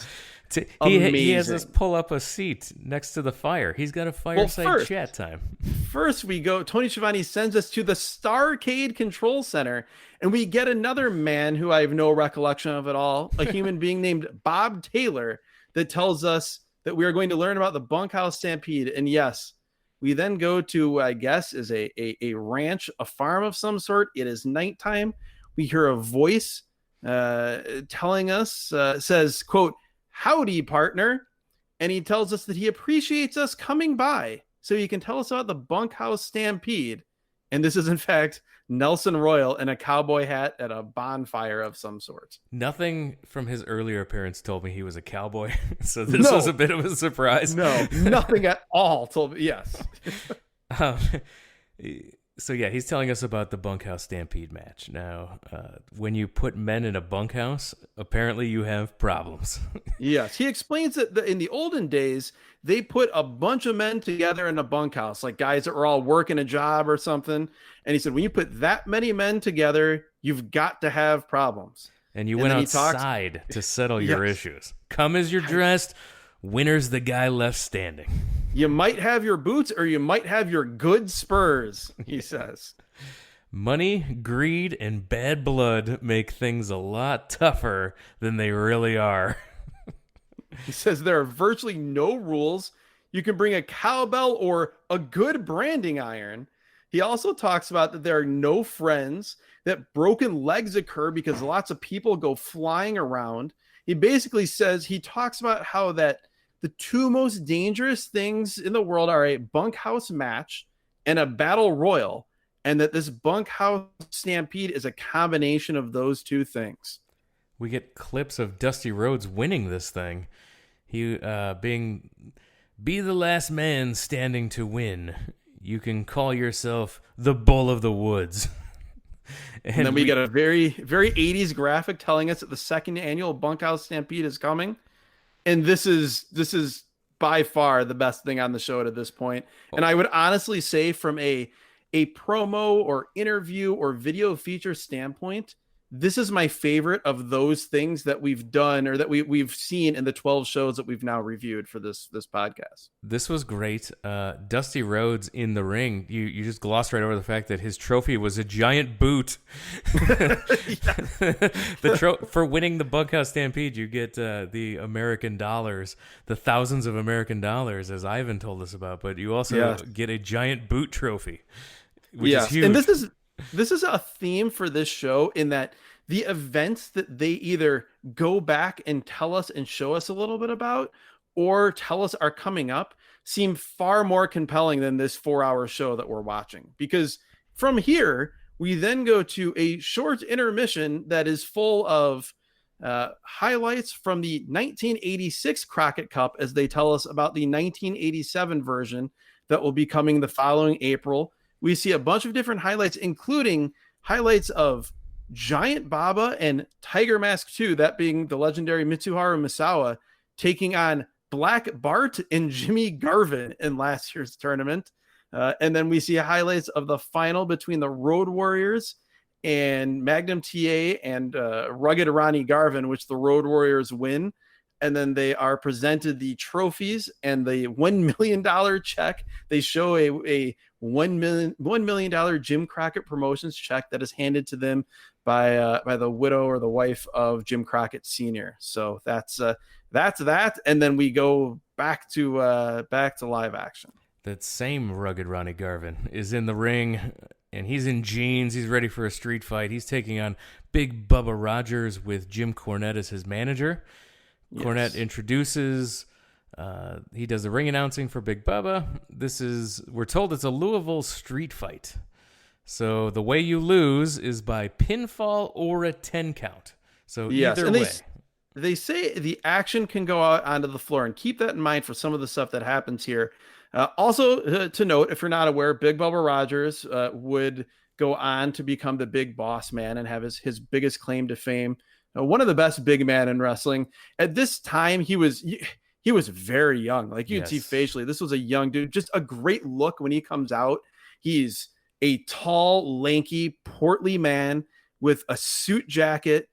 he has us pull up a seat next to the fire. He's got a fireside chat time. First, we go. Tony Schiavone sends us to the Starrcade Control Center, and we get another man who I have no recollection of at all, a human being named Bob Taylor, that tells us that we are going to learn about the Bunkhouse Stampede. And yes, we then go to, I guess, is a ranch, a farm of some sort. It is nighttime. We hear a voice telling us, says, quote, "Howdy, partner." And he tells us that he appreciates us coming by so he can tell us about the Bunkhouse Stampede. And this is, in fact, Nelson Royal in a cowboy hat at a bonfire of some sort. Nothing from his earlier appearance told me he was a cowboy, so this was a bit of a surprise. No, nothing at all told me. Yes. So yeah, he's telling us about the Bunkhouse Stampede match. Now, when you put men in a bunkhouse, apparently you have problems. Yes, he explains that in the olden days, they put a bunch of men together in a bunkhouse, like guys that were all working a job or something. And he said, when you put that many men together, you've got to have problems. And you went outside to settle your issues. Come as you're dressed. Winner's the guy left standing. You might have your boots or you might have your good spurs, he says. Money, greed, and bad blood make things a lot tougher than they really are. He says there are virtually no rules. You can bring a cowbell or a good branding iron. He also talks about that there are no friends, that broken legs occur because lots of people go flying around. He basically says, he talks about how that the two most dangerous things in the world are a bunkhouse match and a battle royal, and that this Bunkhouse Stampede is a combination of those two things. We get clips of Dusty Rhodes winning this thing. He be the last man standing to win. You can call yourself the Bull of the Woods. And then we get a very, very 80s graphic telling us that the second annual Bunkhouse Stampede is coming. And this is by far the best thing on the show to this point. And I would honestly say from a promo or interview or video feature standpoint, this is my favorite of those things that we've done or that we've seen in the 12 shows that we've now reviewed for this podcast. This was great. Dusty Rhodes in the ring. You just glossed right over the fact that his trophy was a giant boot. For winning the Bunkhouse Stampede, you get the American dollars, the thousands of American dollars, as Ivan told us about. But you also get a giant boot trophy, which is huge. And this is a theme for this show in that the events that they either go back and tell us and show us a little bit about or tell us are coming up seem far more compelling than this 4-hour show that we're watching. Because from here, We then go to a short intermission that is full of highlights from the 1986 Crockett Cup, as they tell us about the 1987 version that will be coming the following April. We see a bunch of different highlights, including highlights of Giant Baba and Tiger Mask 2, that being the legendary Mitsuharu Misawa, taking on Black Bart and Jimmy Garvin in last year's tournament. And then we see highlights of the final between the Road Warriors and Magnum TA and Rugged Ronnie Garvin, which the Road Warriors win. And then they are presented the trophies and the $1 million check. They show a $1 million Jim Crockett Promotions check that is handed to them by the widow or the wife of Jim Crockett Sr. So that's that. And then we go back to live action. That same Rugged Ronnie Garvin is in the ring, and he's in jeans. He's ready for a street fight. He's taking on Big Bubba Rogers with Jim Cornette as his manager. Yes. Cornette introduces. He does the ring announcing for Big Bubba. We're told it's a Louisville street fight. So the way you lose is by pinfall or a 10 count. So yes, either way. They say the action can go out onto the floor, and keep that in mind for some of the stuff that happens here. Also to note, if you're not aware, Big Bubba Rogers would go on to become the big boss man and have his biggest claim to fame. One of the best big men in wrestling. At this time, he was very young. Like you can see facially, this was a young dude. Just a great look when he comes out. He's a tall, lanky, portly man with a suit jacket,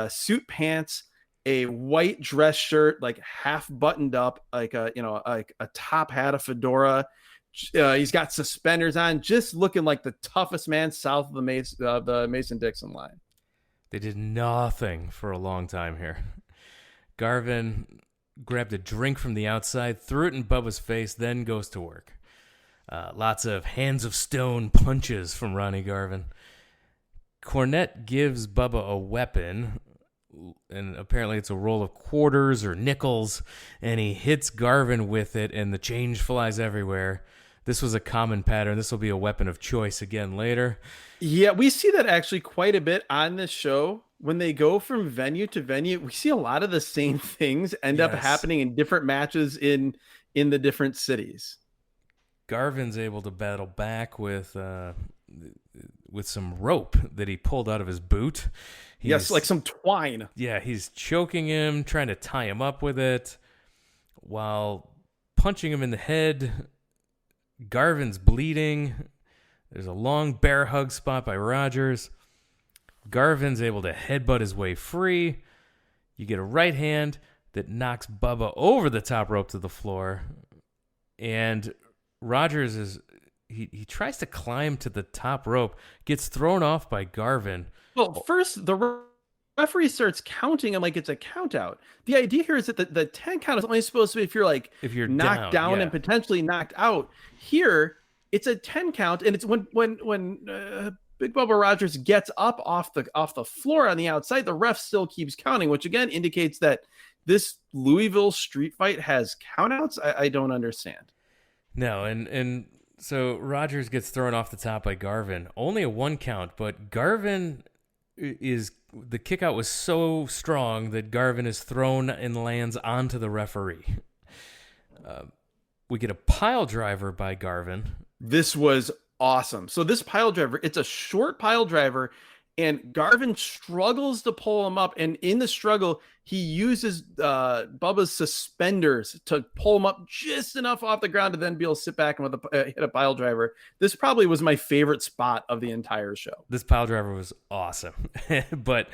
suit pants, a white dress shirt, like half buttoned up, like a top hat, a fedora. He's got suspenders on, just looking like the toughest man south of the Mason-Dixon line. They did nothing for a long time here. Garvin grabbed a drink from the outside, threw it in Bubba's face, then goes to work. Lots of hands of stone punches from Ronnie Garvin. Cornette gives Bubba a weapon, and apparently it's a roll of quarters or nickels, and he hits Garvin with it, and the change flies everywhere. This was a common pattern. This will be a weapon of choice again later. Yeah, we see that actually quite a bit on this show. When they go from venue to venue, we see a lot of the same things end up happening in different matches in the different cities. Garvin's able to battle back with some rope that he pulled out of his boot. Yes, like some twine. Yeah, he's choking him, trying to tie him up with it, while punching him in the head. Garvin's bleeding. There's a long bear hug spot by Rogers. Garvin's able to headbutt his way free. You get a right hand that knocks Bubba over the top rope to the floor. And Rogers he tries to climb to the top rope, gets thrown off by Garvin. Well, first the referee starts counting him like it's a count out. The idea here is that the 10 count is only supposed to be if you're knocked down and potentially knocked out. Here, it's a 10 count, and it's when Big Bubba Rogers gets up off the floor on the outside, the ref still keeps counting, which again indicates that this Louisville street fight has countouts. I don't understand. No, and so Rogers gets thrown off the top by Garvin. Only a 1 count, but Garvin the kick out was so strong that Garvin is thrown and lands onto the referee. We get a pile driver by Garvin. This was awesome. So this pile driver, it's a short pile driver, and Garvin struggles to pull him up. And in the struggle, he uses Bubba's suspenders to pull him up just enough off the ground to then be able to sit back and hit a pile driver. This probably was my favorite spot of the entire show. This pile driver was awesome. But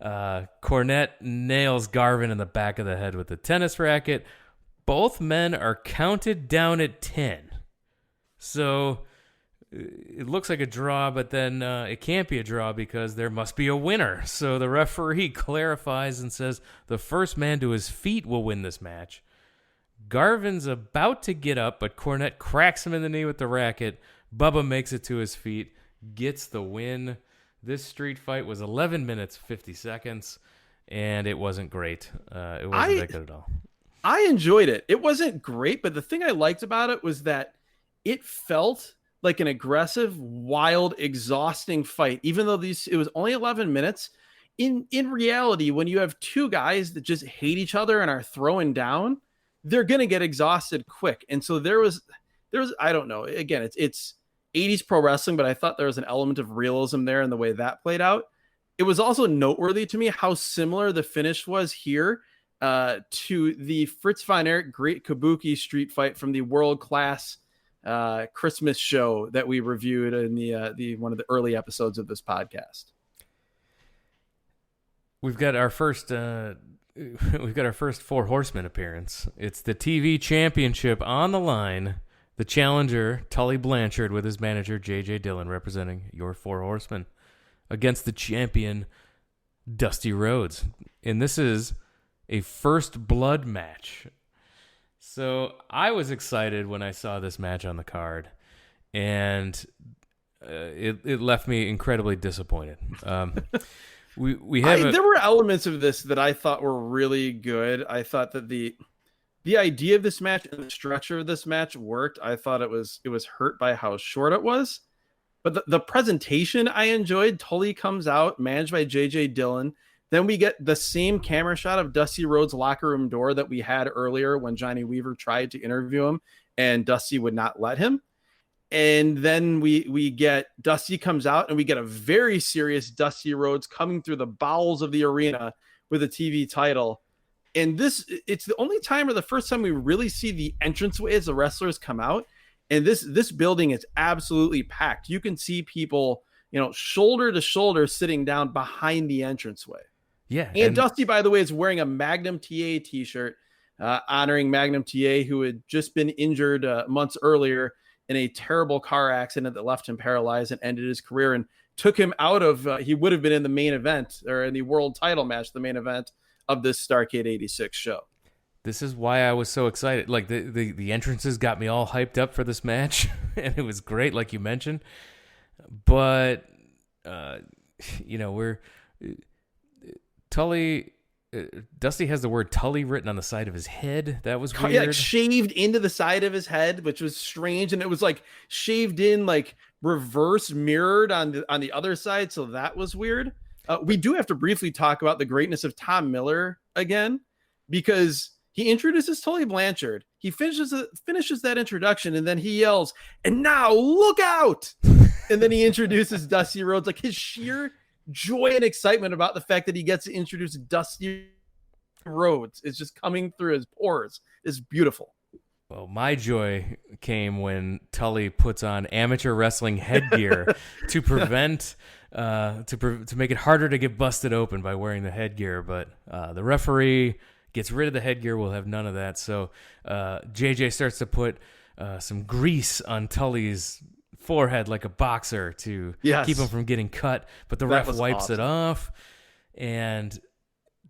Cornette nails Garvin in the back of the head with the tennis racket. Both men are counted down at 10. So it looks like a draw, but then it can't be a draw because there must be a winner. So the referee clarifies and says the first man to his feet will win this match. Garvin's about to get up, but Cornette cracks him in the knee with the racket. Bubba makes it to his feet, gets the win. This street fight was 11 minutes, 50 seconds, and it wasn't great. It wasn't that good at all. I enjoyed it. It wasn't great, but the thing I liked about it was that it felt like an aggressive, wild, exhausting fight, even though it was only 11 minutes. In reality, when you have two guys that just hate each other and are throwing down, they're going to get exhausted quick. And so there was, I don't know, again, it's 80s pro wrestling, but I thought there was an element of realism there in the way that played out. It was also noteworthy to me how similar the finish was here to the Fritz von Erich Great Kabuki street fight from the world-class Christmas show that we reviewed in the one of the early episodes of this podcast. We've got our first Four Horsemen appearance. It's the TV championship on the line. The challenger, Tully Blanchard, with his manager, J.J. Dillon, representing your Four Horsemen, against the champion, Dusty Rhodes. And this is a first blood match. So I was excited when I saw this match on the card, and it left me incredibly disappointed. There were elements of this that I thought were really good. I thought that the idea of this match and the structure of this match worked. I thought it was hurt by how short it was, but the presentation I enjoyed. Tully comes out, managed by J.J. Dillon. Then we get the same camera shot of Dusty Rhodes' locker room door that we had earlier when Johnny Weaver tried to interview him and Dusty would not let him. And then we get Dusty comes out and we get a very serious Dusty Rhodes coming through the bowels of the arena with a TV title. And it's the only time or the first time we really see the entranceway as the wrestlers come out. And this building is absolutely packed. You can see people, shoulder to shoulder sitting down behind the entranceway. Yeah. And Dusty, by the way, is wearing a Magnum TA t-shirt, honoring Magnum TA, who had just been injured months earlier in a terrible car accident that left him paralyzed and ended his career and took him out of, he would have been in the main event or in the world title match, the main event of this Starrcade 86 show. This is why I was so excited. Like the entrances got me all hyped up for this match, and it was great, like you mentioned. But, Dusty has the word Tully written on the side of his head. That was weird. Yeah, shaved into the side of his head, which was strange. And it was like shaved in, like reverse mirrored on the other side. So that was weird. We do have to briefly talk about the greatness of Tom Miller again, because he introduces Tully Blanchard. He finishes that introduction, and then he yells, "And now look out!" And then he introduces Dusty Rhodes. Like his sheer joy and excitement about the fact that he gets to introduce Dusty Rhodes is just coming through his pores. It's beautiful. Well, my joy came when Tully puts on amateur wrestling headgear to prevent to make it harder to get busted open by wearing the headgear. But the referee gets rid of the headgear. We'll have none of that. So JJ starts to put some grease on Tully's forehead like a boxer to keep him from getting cut. But the ref wipes it off, and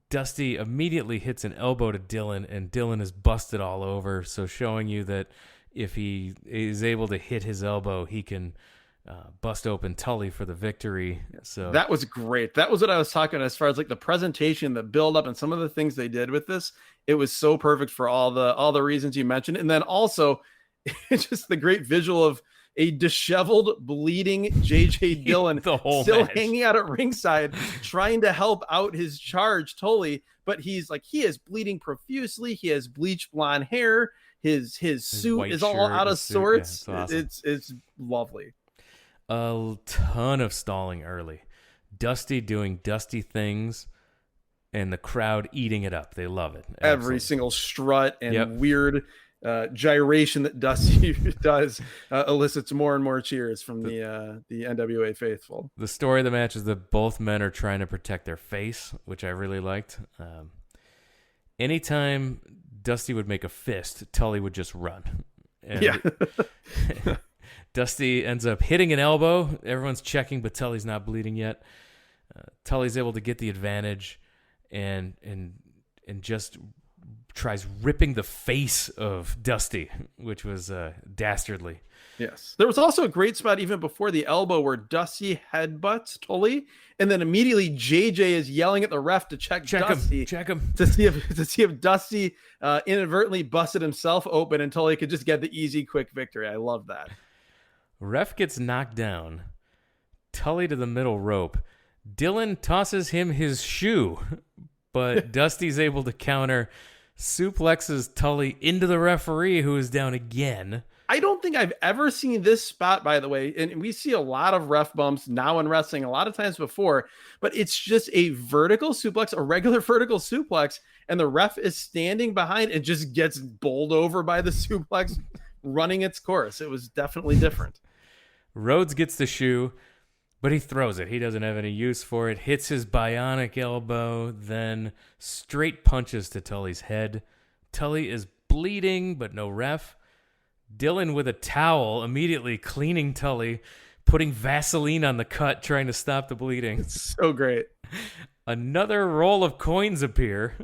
Dusty immediately hits an elbow to Dillon, and Dillon is busted all over. So showing you that if he is able to hit his elbow, he can bust open Tully for the victory. So that was great. That was what I was talking about as far as like the presentation, the build up, and some of the things they did with this. It was so perfect for all the reasons you mentioned. And then also it's just the great visual of a disheveled, bleeding J.J. Dillon still hanging out at ringside, trying to help out his charge, Tully. But he is bleeding profusely. He has bleached blonde hair. His suit is all out of sorts. Yeah, awesome. It's lovely. A ton of stalling early. Dusty doing Dusty things, and the crowd eating it up. They love it. Absolutely. Every single strut and weird gyration that Dusty does elicits more and more cheers from the NWA faithful. The story of the match is that both men are trying to protect their face, which I really liked. Anytime Dusty would make a fist, Tully would just run. And Dusty ends up hitting an elbow. Everyone's checking, but Tully's not bleeding yet. Tully's able to get the advantage and just tries ripping the face of Dusty, which was dastardly. Yes. There was also a great spot even before the elbow where Dusty headbutts Tully, and then immediately JJ is yelling at the ref to check Dusty. Check him. To see if Dusty inadvertently busted himself open and Tully could just get the easy, quick victory. I love that. Ref gets knocked down. Tully to the middle rope. Dylan tosses him his shoe, but Dusty's able to counter, suplexes Tully into the referee, who is down again. I don't think I've ever seen this spot, by the way, and we see a lot of ref bumps now in wrestling, a lot of times before, but it's just a vertical suplex, a regular vertical suplex, and the ref is standing behind and just gets bowled over by the suplex running its course. It was definitely different. Rhodes gets the shoe, but he throws it. He doesn't have any use for it. Hits his bionic elbow, then straight punches to Tully's head. Tully is bleeding, but no ref. Dylan with a towel, immediately cleaning Tully, putting Vaseline on the cut, trying to stop the bleeding. It's so great. Another roll of coins appear.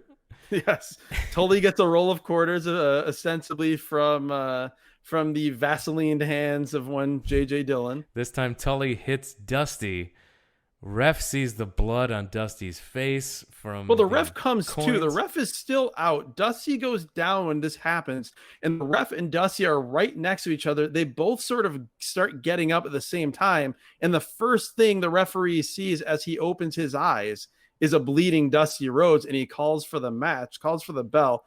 Yes. Tully gets a roll of quarters, ostensibly from the Vaseline hands of one J.J. Dillon. This time Tully hits Dusty. Ref sees the blood on Dusty's face from the ref comes coins. too. The ref is still out. Dusty goes down when this happens, and the ref and Dusty are right next to each other. They both sort of start getting up at the same time, and the first thing the referee sees as he opens his eyes is a bleeding Dusty Rhodes, and he calls for the match, calls for the bell.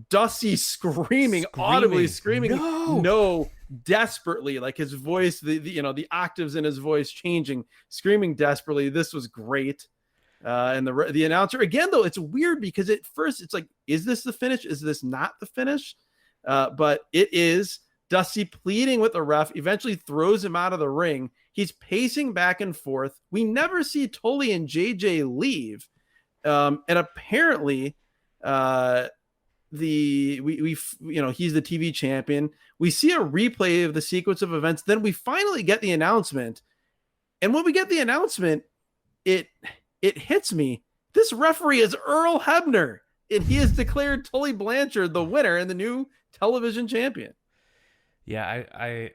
Dusty screaming, audibly screaming, no, desperately, like his voice, the octaves in his voice changing, screaming desperately. This was great. And the announcer, again, though, it's weird because at first it's like, is this the finish? Is this not the finish? But it is. Dusty pleading with the ref, eventually throws him out of the ring. He's pacing back and forth. We never see Tully and JJ leave. And apparently, he's the TV champion. We see a replay of the sequence of events. Then we finally get the announcement. And when we get the announcement, it hits me. This referee is Earl Hebner, and he has declared Tully Blanchard the winner and the new television champion. Yeah, I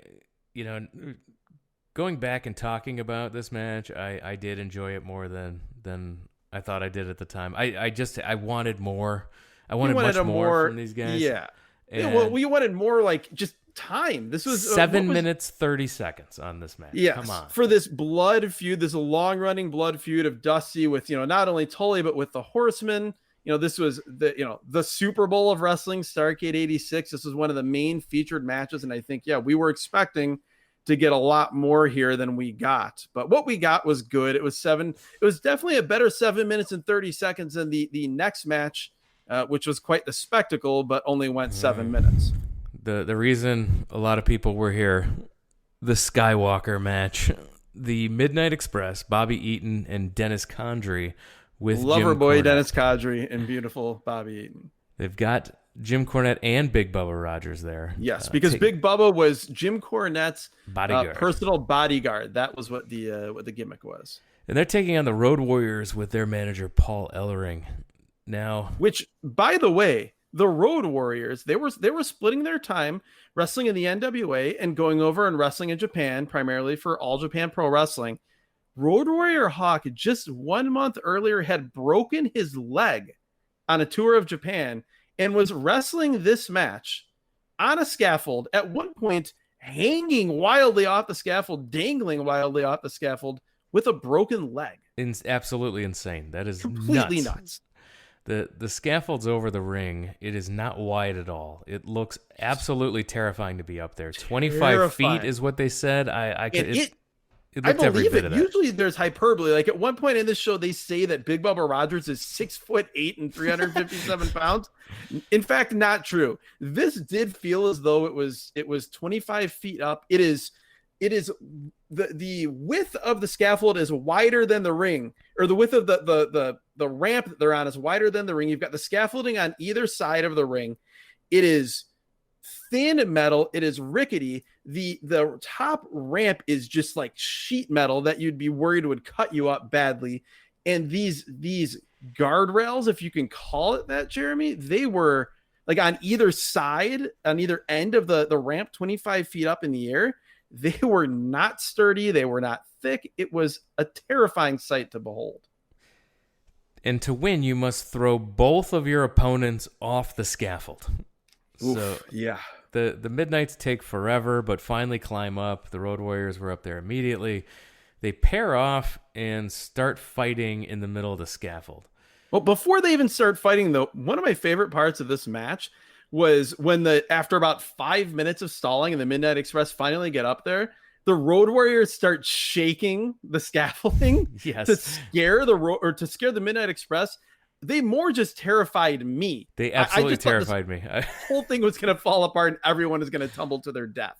going back and talking about this match, I did enjoy it more than I thought I did at the time. I wanted more. I wanted much more from these guys. Yeah. Well, we wanted more, like, just time. This was 7 minutes, 30 seconds on this match. Yes. Come on. For this blood feud, this long-running blood feud of Dusty with, not only Tully, but with the Horsemen. This was the Super Bowl of wrestling, Starrcade 86. This was one of the main featured matches. And I think, we were expecting to get a lot more here than we got. But what we got was good. It was definitely a better 7 minutes and 30 seconds than the next match, which was quite the spectacle, but only went 7 minutes. The reason a lot of people were here, the Skywalker match, the Midnight Express, Bobby Eaton and Dennis Condrey with Lover Jim boy Cornette. Dennis Condrey and beautiful Bobby Eaton. They've got Jim Cornette and Big Bubba Rogers there. Yes, because Big Bubba was Jim Cornette's bodyguard, personal bodyguard. That was what the gimmick was. And they're taking on the Road Warriors with their manager Paul Ellering. Now, which, by the way, the Road Warriors, they were splitting their time wrestling in the NWA and going over and wrestling in Japan, primarily for All Japan Pro Wrestling. Road Warrior Hawk just 1 month earlier had broken his leg on a tour of Japan and was wrestling this match on a scaffold, at one point hanging wildly off the scaffold, dangling wildly off the scaffold with a broken leg. Absolutely insane. That is completely nuts. The scaffold's over the ring. It is not wide at all. It looks absolutely terrifying to be up there. 25 feet is what they said. I believe it. Usually there's hyperbole. Like at one point in this show, they say that Big Bubba Rogers is 6'8" and 357 pounds. In fact, not true. This did feel as though it was 25 feet up. It is the width of the scaffold is wider than the ring, or the width of the ramp that they're on is wider than the ring. You've got the scaffolding on either side of the ring. It is thin metal. It is rickety. The top ramp is just like sheet metal that you'd be worried would cut you up badly. And these guardrails, if you can call it that, Jeremy, they were like on either side, on either end of the ramp, 25 feet up in the air. They were not sturdy. They were not thick. It was a terrifying sight to behold. And to win, you must throw both of your opponents off the scaffold. Oof, yeah. The Midnights take forever, but finally climb up. The Road Warriors were up there immediately. They pair off and start fighting in the middle of the scaffold. Well, before they even start fighting, though, one of my favorite parts of this match was when after about 5 minutes of stalling and the Midnight Express finally get up there, the Road Warriors start shaking the scaffolding Yes. to scare the Midnight Express. They more just terrified me. They absolutely I just terrified me. whole thing was going to fall apart and everyone is going to tumble to their death.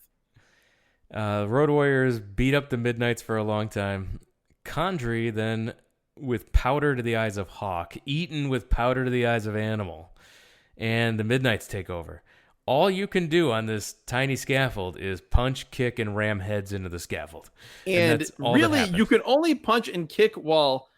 Road Warriors beat up the Midnights for a long time. Condrey then with powder to the eyes of Hawk, Eaton with powder to the eyes of Animal, and the Midnights take over. All you can do on this tiny scaffold is punch, kick, and ram heads into the scaffold. And that's all really, that you can only punch and kick while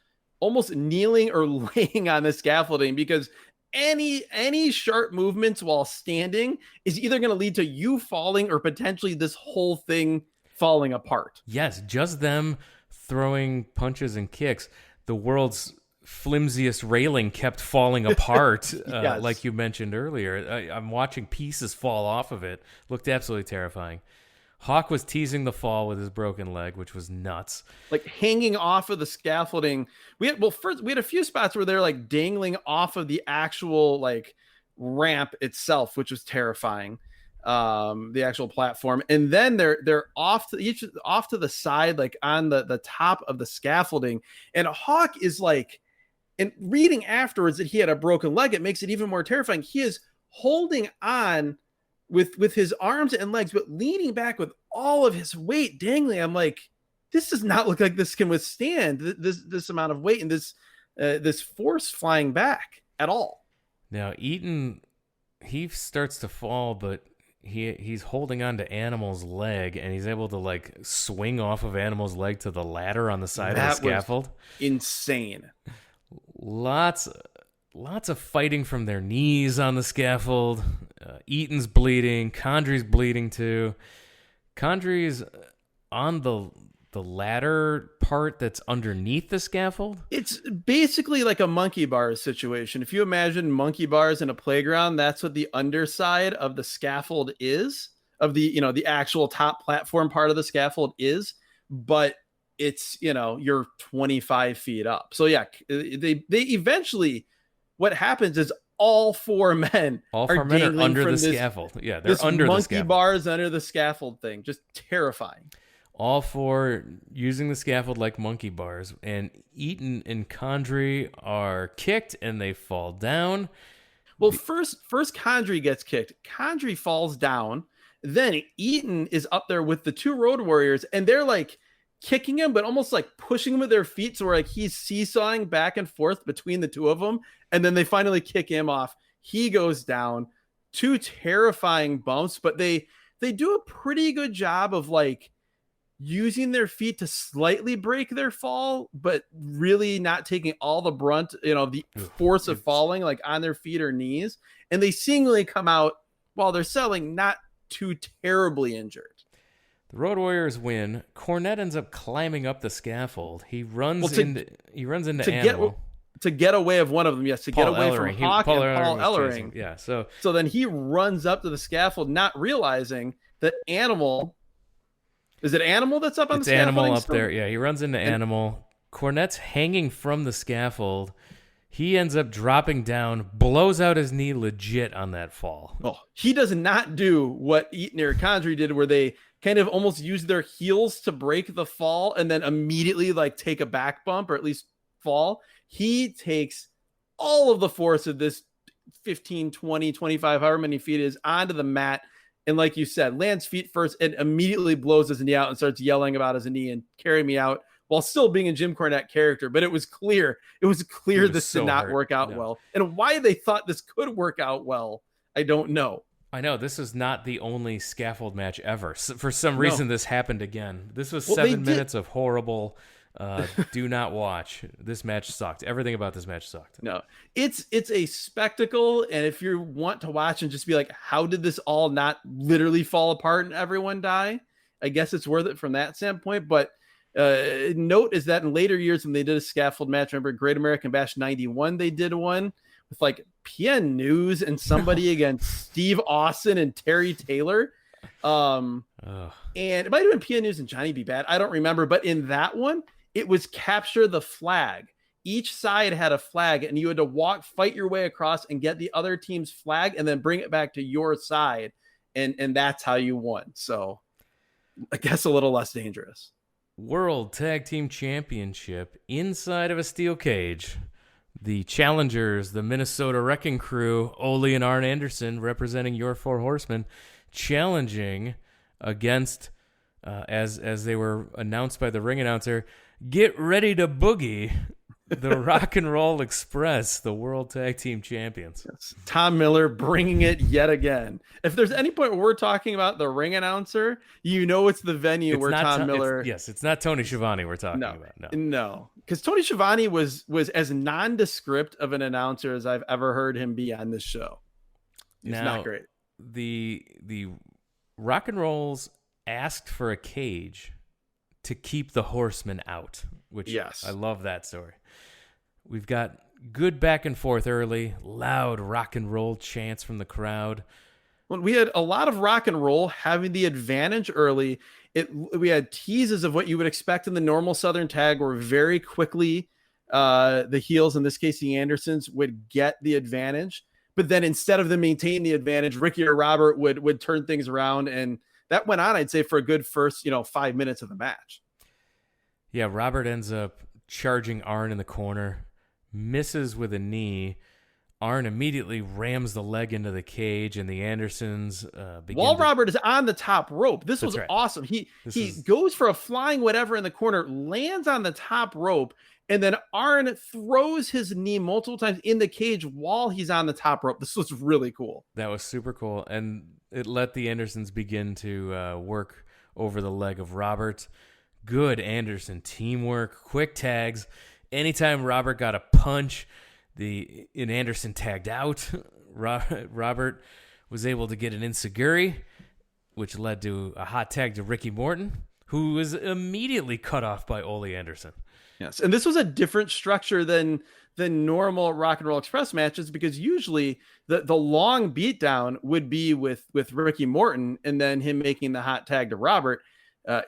almost kneeling or laying on the scaffolding, because any sharp movements while standing is either going to lead to you falling or potentially this whole thing falling apart. Yes, just them throwing punches and kicks. The world's flimsiest railing kept falling apart, Yes. like you mentioned earlier. I'm watching pieces fall off of it. Looked absolutely terrifying. Hawk was teasing the fall with his broken leg, which was nuts. Like hanging off of the scaffolding. First we had a few spots where they're like dangling off of the actual like ramp itself, which was terrifying. The actual platform, and then they're off to the side, like on the top of the scaffolding. And Hawk is like, and reading afterwards that he had a broken leg, it makes it even more terrifying. He is holding on with his arms and legs, but leaning back with all of his weight dangling. I'm like, this does not look like this can withstand this amount of weight and this force flying back at all. Now Eaton, he starts to fall, but he's holding on to Animal's leg, and he's able to like swing off of Animal's leg to the ladder on the side of the scaffold. Insane. Lots of fighting from their knees on the scaffold. Eaton's bleeding. Condrey's bleeding too. Condrey's on the ladder part that's underneath the scaffold. It's basically like a monkey bars situation. If you imagine monkey bars in a playground, that's what the underside of the scaffold is, of the actual top platform part of the scaffold is, but it's, you're 25 feet up. So yeah, they eventually, what happens is all four men are under the scaffold. Yeah, they're under the scaffold. Monkey bars under the scaffold thing. Just terrifying. All four using the scaffold like monkey bars, and Eaton and Condrey are kicked and they fall down. Well, first Condrey gets kicked. Condrey falls down. Then Eaton is up there with the two Road Warriors, and they're like kicking him, but almost like pushing him with their feet. So like he's seesawing back and forth between the two of them. And then they finally kick him off. He goes down. Two terrifying bumps, but they do a pretty good job of like using their feet to slightly break their fall, but really not taking all the brunt, the force of falling like on their feet or knees. And they seemingly come out while they're selling not too terribly injured. The Road Warriors win. Cornette ends up climbing up the scaffold. He runs into Animal. To get away of one of them, yes. To get away from Hawk and Paul Ellering. Yeah, so then he runs up to the scaffold, not realizing that Animal... Is it Animal that's up on the scaffold? It's Animal up there. Yeah, he runs into Animal. Cornette's hanging from the scaffold. He ends up dropping down, blows out his knee legit on that fall. Oh, he does not do what Eaton or Condrey did, where they kind of almost use their heels to break the fall and then immediately like take a back bump or at least fall. He takes all of the force of this 15, 20, 25, however many feet it is onto the mat. And like you said, lands feet first and immediately blows his knee out and starts yelling about his knee and carry me out while still being a Jim Cornette character. But it was clear this did not work out well. And why they thought this could work out well, I don't know. I know this is not the only scaffold match ever. So for some reason, this happened again. This was 7 minutes of horrible. Do not watch. This match sucked. Everything about this match sucked. No, it's a spectacle. And if you want to watch and just be like, how did this all not literally fall apart and everyone die? I guess it's worth it from that standpoint. But note is that in later years when they did a scaffold match, remember Great American Bash 91, they did one with like PN News and somebody against Steve Austin and Terry Taylor. And it might have been PN News and Johnny B. Bad. I don't remember. But in that one, it was capture the flag. Each side had a flag, and you had to fight your way across and get the other team's flag and then bring it back to your side. And that's how you won. So I guess a little less dangerous. World Tag Team Championship inside of a steel cage. The challengers, the Minnesota Wrecking Crew, Ole and Arn Anderson, representing your Four Horsemen, challenging against, as they were announced by the ring announcer, get ready to boogie, the Rock and Roll Express, the World Tag Team Champions. Yes. Tom Miller bringing it yet again. If there's any point where we're talking about the ring announcer, you know it's the venue where Tom Miller... It's not Tony Schiavone we're talking about. No. Because Tony Schiavone was as nondescript of an announcer as I've ever heard him be on this show. It's not great. The Rock and Rolls asked for a cage to keep the Horsemen out, which I love that story. We've got good back and forth early, loud rock and roll chants from the crowd. Well, we had a lot of rock and roll having the advantage early. We had teases of what you would expect in the normal Southern tag, where very quickly the heels, in this case the Andersons, would get the advantage. But then instead of them maintaining the advantage, Ricky or Robert would turn things around, and that went on, I'd say, for a good first 5 minutes of the match. Yeah, Robert ends up charging Arn in the corner, misses with a knee. Arn immediately rams the leg into the cage, and the Andersons Robert is on the top rope. This was awesome. He goes for a flying whatever in the corner, lands on the top rope, and then Arn throws his knee multiple times in the cage while he's on the top rope. This was really cool. That was super cool, and it let the Andersons begin to work over the leg of Robert. Good Anderson teamwork, quick tags. Anytime Robert got a punch, Anderson tagged out. Robert was able to get an enziguri, which led to a hot tag to Ricky Morton, who was immediately cut off by Ole Anderson. Yes, and this was a different structure than normal Rock and Roll Express matches, because usually the long beatdown would be with Ricky Morton and then him making the hot tag to Robert.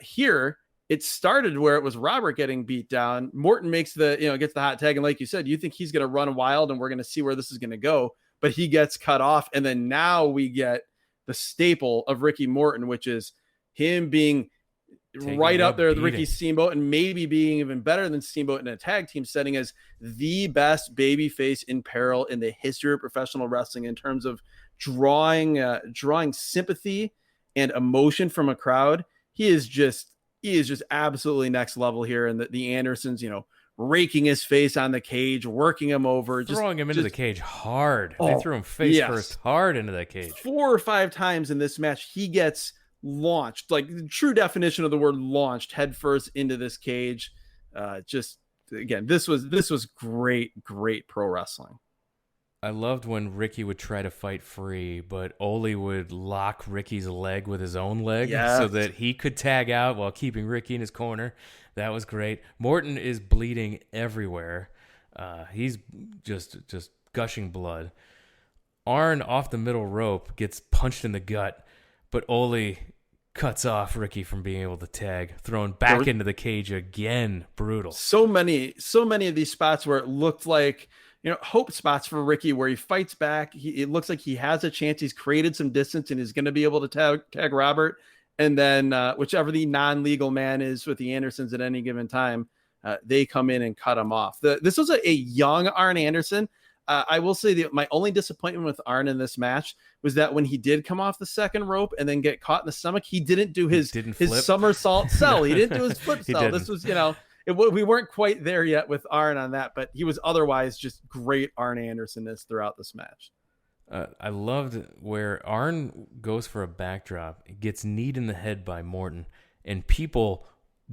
Here, it started where it was Robert getting beat down. Morton makes gets the hot tag, and like you said, you think he's going to run wild and we're going to see where this is going to go, but he gets cut off, and then now we get the staple of Ricky Morton, which is him being right up there with Ricky Steamboat, and maybe being even better than Steamboat in a tag team setting, as the best babyface in peril in the history of professional wrestling in terms of drawing sympathy and emotion from a crowd. He is just absolutely next level here. And the Andersons, raking his face on the cage, working him over, throwing him into the cage hard. They threw him face first hard into that cage. 4 or 5 times in this match, he gets launched, like the true definition of the word launched, headfirst into this cage. Again, this was great pro wrestling. I loved when Ricky would try to fight free, but Ole would lock Ricky's leg with his own leg so that he could tag out while keeping Ricky in his corner. That was great. Morton is bleeding everywhere. He's just gushing blood. Arn off the middle rope gets punched in the gut, but Ole cuts off Ricky from being able to tag, thrown back into the cage again. Brutal. So many of these spots where it looked like, hope spots for Ricky, where he fights back. It looks like he has a chance. He's created some distance and is going to be able to tag Robert. And then whichever the non-legal man is with the Andersons at any given time, they come in and cut him off. This was a young Arn Anderson. I will say my only disappointment with Arn in this match was that when he did come off the second rope and then get caught in the stomach, he didn't do his somersault sell. He didn't do his flip sell. This was, we weren't quite there yet with Arn on that, but he was otherwise just great Arn Anderson-ness throughout this match. I loved where Arn goes for a backdrop, gets kneed in the head by Morton, and people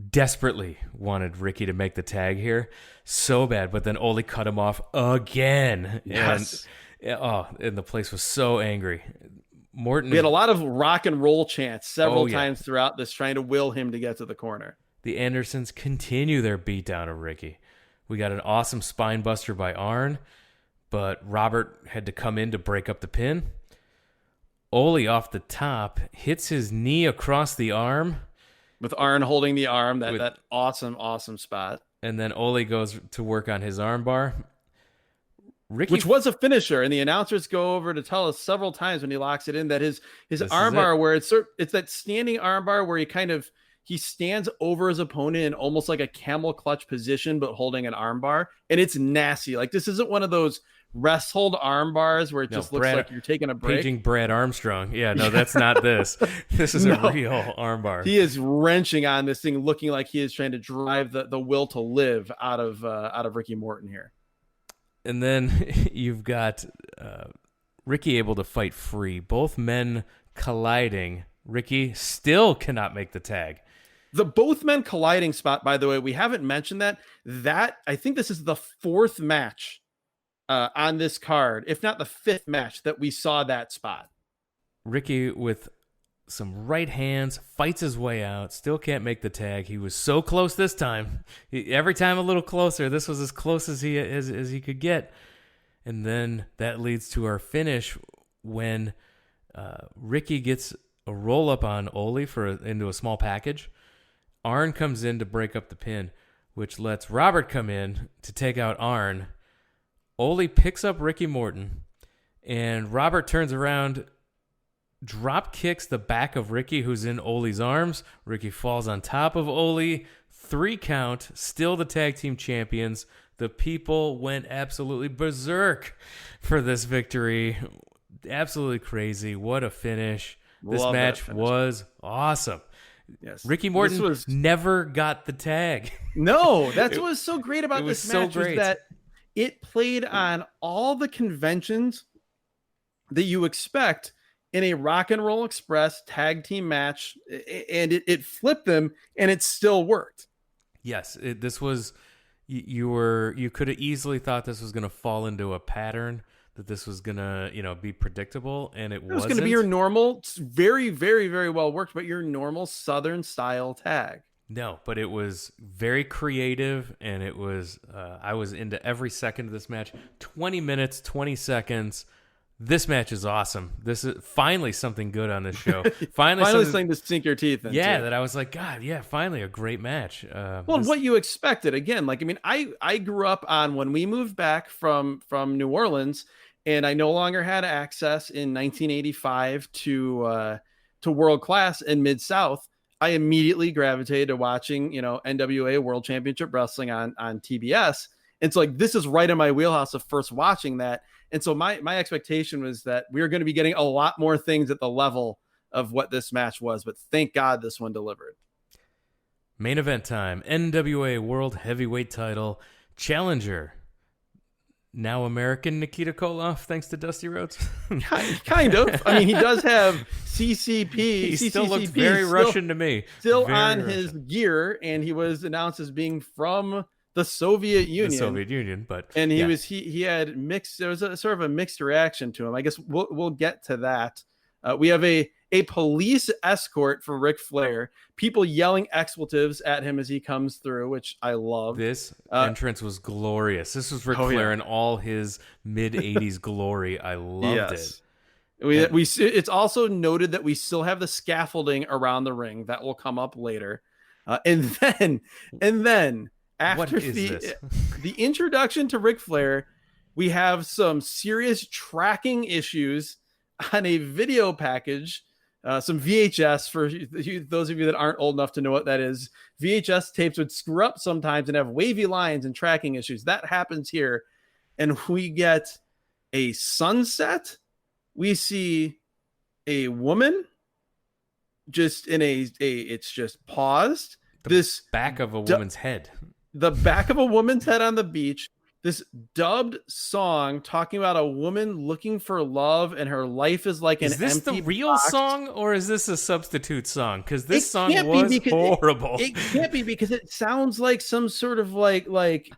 desperately wanted Ricky to make the tag here so bad, but then Ole cut him off again. Yes. And the place was so angry. Morton. We had a lot of rock and roll chants several times throughout this, trying to will him to get to the corner. The Andersons continue their beatdown of Ricky. We got an awesome spine buster by Arn, but Robert had to come in to break up the pin. Ole off the top hits his knee across the arm. With Arn holding the arm, that awesome spot. And then Ole goes to work on his armbar. Which was a finisher, and the announcers go over to tell us several times when he locks it in that his armbar, where it's that standing armbar where he stands over his opponent in almost like a camel clutch position, but holding an armbar, and it's nasty. Like, this isn't one of those rest hold arm bars where it just looks like you're taking a break. Paging Brad Armstrong. Yeah, no, that's not this. This is a real arm bar. He is wrenching on this thing, looking like he is trying to drive the will to live out of Ricky Morton here. And then you've got Ricky able to fight free. Both men colliding. Ricky still cannot make the tag. The both men colliding spot, by the way, we haven't mentioned that. I think this is the fourth match on this card, if not the fifth match that we saw that spot. Ricky with some right hands, fights his way out, still can't make the tag. He was so close this time. Every time a little closer. This was as close as he could get. And then that leads to our finish when Ricky gets a roll up on Ole into a small package. Arn comes in to break up the pin, which lets Robert come in to take out Arn. Ole picks up Ricky Morton, and Robert turns around, drop kicks the back of Ricky, who's in Ole's arms. Ricky falls on top of Ole. 3 count, still the tag team champions. The people went absolutely berserk for this victory. Absolutely crazy. What a finish. This match was awesome. Yes. Ricky Morton never got the tag. No, that's what was so great about this match, was that it played on all the conventions that you expect in a Rock and Roll Express tag team match, and it flipped them, and it still worked. Yes, this was you could have easily thought this was going to fall into a pattern, that this was going to be predictable, and it was going to be your normal, very, very, very well worked, but your normal Southern style tag. No, but it was very creative, and it was I was into every second of this match. 20 minutes, 20 seconds. This match is awesome. This is finally something good on this show. Finally something to sink your teeth into. Yeah, that I was like, God, yeah, finally a great match. What you expected. Again, I grew up on when we moved back from New Orleans, and I no longer had access in 1985 to World Class in Mid-South. I immediately gravitated to watching, NWA World Championship Wrestling on TBS. And so, this is right in my wheelhouse of first watching that. And so my expectation was that we were going to be getting a lot more things at the level of what this match was. But thank God this one delivered. Main event time. NWA World Heavyweight Title Challenger. Now American Nikita Koloff, thanks to Dusty Rhodes. Kind of. I mean, he does have CCP. He still looks very Russian to me. Still on his gear, and he was announced as being from the Soviet Union. And he had mixed. There was a sort of a mixed reaction to him. I guess we'll get to that. We have a police escort for Ric Flair. People yelling expletives at him as he comes through, which I love. This entrance was glorious. This was Ric Flair in all his mid '80s glory. I loved it. It's also noted that we still have the scaffolding around the ring that will come up later, and then. After the introduction to Ric Flair, we have some serious tracking issues on a video package, some VHS for those of you that aren't old enough to know what that is. VHS tapes would screw up sometimes and have wavy lines and tracking issues. That happens here. And we get a sunset. We see a woman just in it's just paused. This back of a woman's head. The back of a woman's head on the beach, this dubbed song talking about a woman looking for love and her life is like an empty box. Is this the real song, or is this a substitute song? Because this song was horrible. It can't be, because it sounds like some sort of like must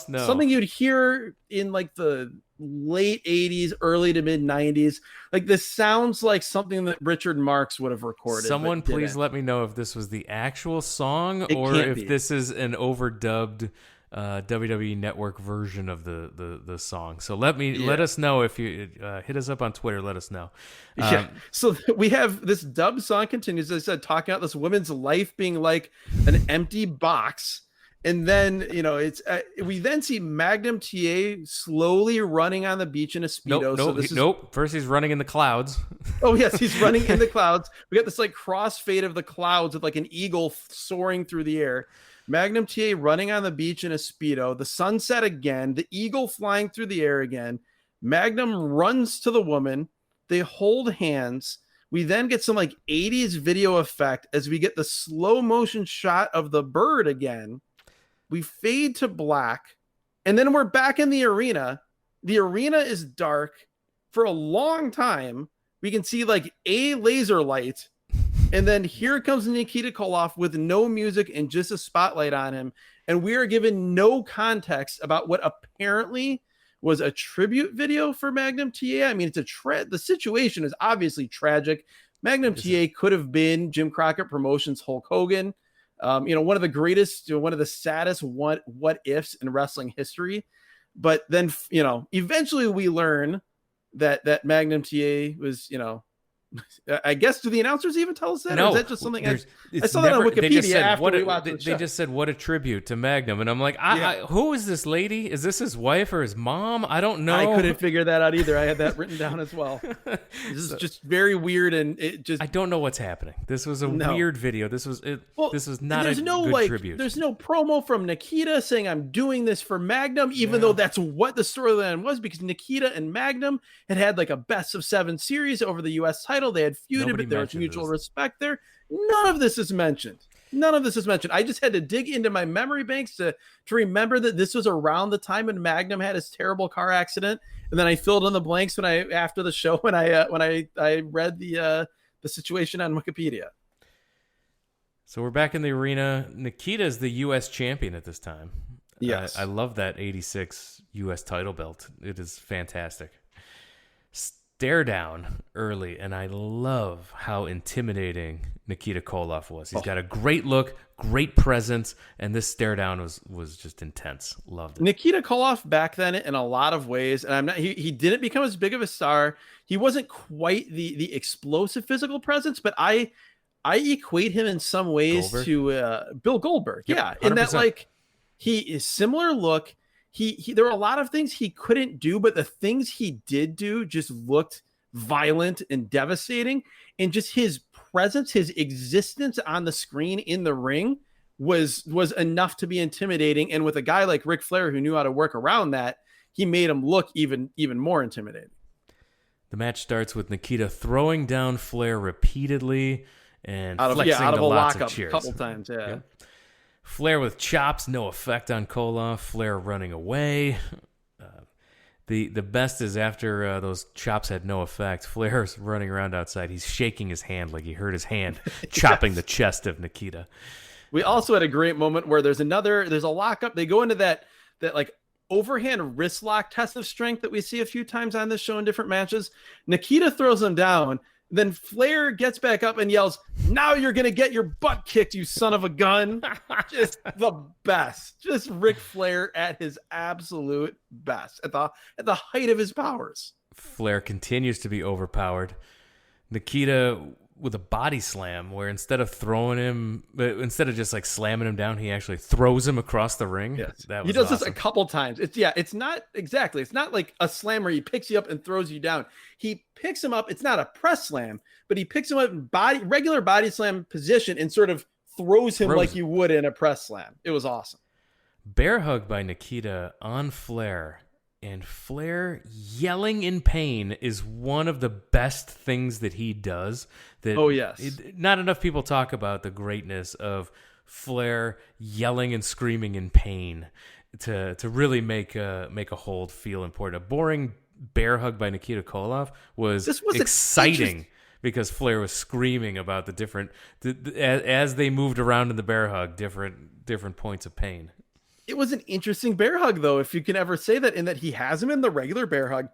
know. Something you'd hear in like the late 80s, early to mid 90s. Like, this sounds like something that Richard Marx would have recorded. Someone please let me know if this was the actual song or if this is an overdubbed WWE Network version of the song. So let us know if you hit us up on Twitter. Let us know. So we have this dub song continues. As I said, talking about this woman's life being like an empty box. And then, we then see Magnum TA slowly running on the beach in a Speedo. Nope. First, he's running in the clouds. Oh, yes. He's running in the clouds. We got this like crossfade of the clouds with like an eagle soaring through the air. Magnum TA running on the beach in a Speedo. The sunset again. The eagle flying through the air again. Magnum runs to the woman. They hold hands. We then get some like 80s video effect as we get the slow motion shot of the bird again. We fade to black, and then we're back in the arena. The arena is dark for a long time. We can see like a laser light, and then here comes Nikita Koloff with no music and just a spotlight on him. And we are given no context about what apparently was a tribute video for Magnum TA. I mean, the situation is obviously tragic. Magnum TA could have been Jim Crockett Promotions Hulk Hogan. One of the greatest, one of the saddest what ifs in wrestling history. But then, eventually we learn that Magnum TA was, I guess, do the announcers even tell us that? No, or is that just something I saw that on Wikipedia after we watched the show. They just said, what a tribute to Magnum. And I'm like, who is this lady? Is this his wife or his mom? I don't know. I couldn't figure that out either. I had that written down as well. This is just very weird. And I don't know what's happening. This was a weird video. This was not a good tribute. There's no promo from Nikita saying I'm doing this for Magnum, even though that's what the storyline was, because Nikita and Magnum had like a best of 7 series over the U.S. title. They had feuded, but there was mutual respect there. None of this is mentioned. I just had to dig into my memory banks to remember that this was around the time when Magnum had his terrible car accident, and then I filled in the blanks after the show when I read the situation on Wikipedia. So we're back in the arena. Nikita is the U.S. champion at this time. Yes, I love that 86 U.S. title belt. It is fantastic. Stare down early, and I love how intimidating Nikita Koloff was. He's got a great look, great presence, and this stare down was just intense. Loved it. Nikita Koloff back then in a lot of ways, and he didn't become as big of a star. He wasn't quite the explosive physical presence, but I equate him in some ways to Bill Goldberg. Yep, yeah, 100%. in that like he is similar look. He there were a lot of things he couldn't do, but the things he did do just looked violent and devastating. And just his presence, his existence on the screen in the ring was enough to be intimidating. And with a guy like Ric Flair who knew how to work around that, he made him look even more intimidating. The match starts with Nikita throwing down Flair repeatedly and flexing out of to a lots lockup of cheers. A couple times, yeah. Yep. Flair with chops, no effect on Koloff. Flair running away. The best is after those chops had no effect, Flair's running around outside. He's shaking his hand like he hurt his hand chopping the chest of Nikita. We also had a great moment where there's a lockup. They go into that like overhand wrist lock test of strength that we see a few times on this show in different matches. Nikita throws him down. Then Flair gets back up and yells, "Now you're going to get your butt kicked, you son of a gun." Just the best. Just Ric Flair at his absolute best, at the height of his powers. Flair continues to be overpowered. Nikita with a body slam where instead of just like slamming him down, he actually throws him across the ring. Yes. He does this a couple times. It's not like a slam where he picks you up and throws you down. He picks him up. It's not a press slam, but he picks him up in regular body slam position and sort of throws him like you would in a press slam. It was awesome. Bear hug by Nikita on Flair. And Flair yelling in pain is one of the best things that he does. Not enough people talk about the greatness of Flair yelling and screaming in pain to really make a hold feel important. A boring bear hug by Nikita Koloff was exciting because Flair was screaming about the different as they moved around in the bear hug, different points of pain. It was an interesting bear hug, though, if you can ever say that, in that he has him in the regular bear hug.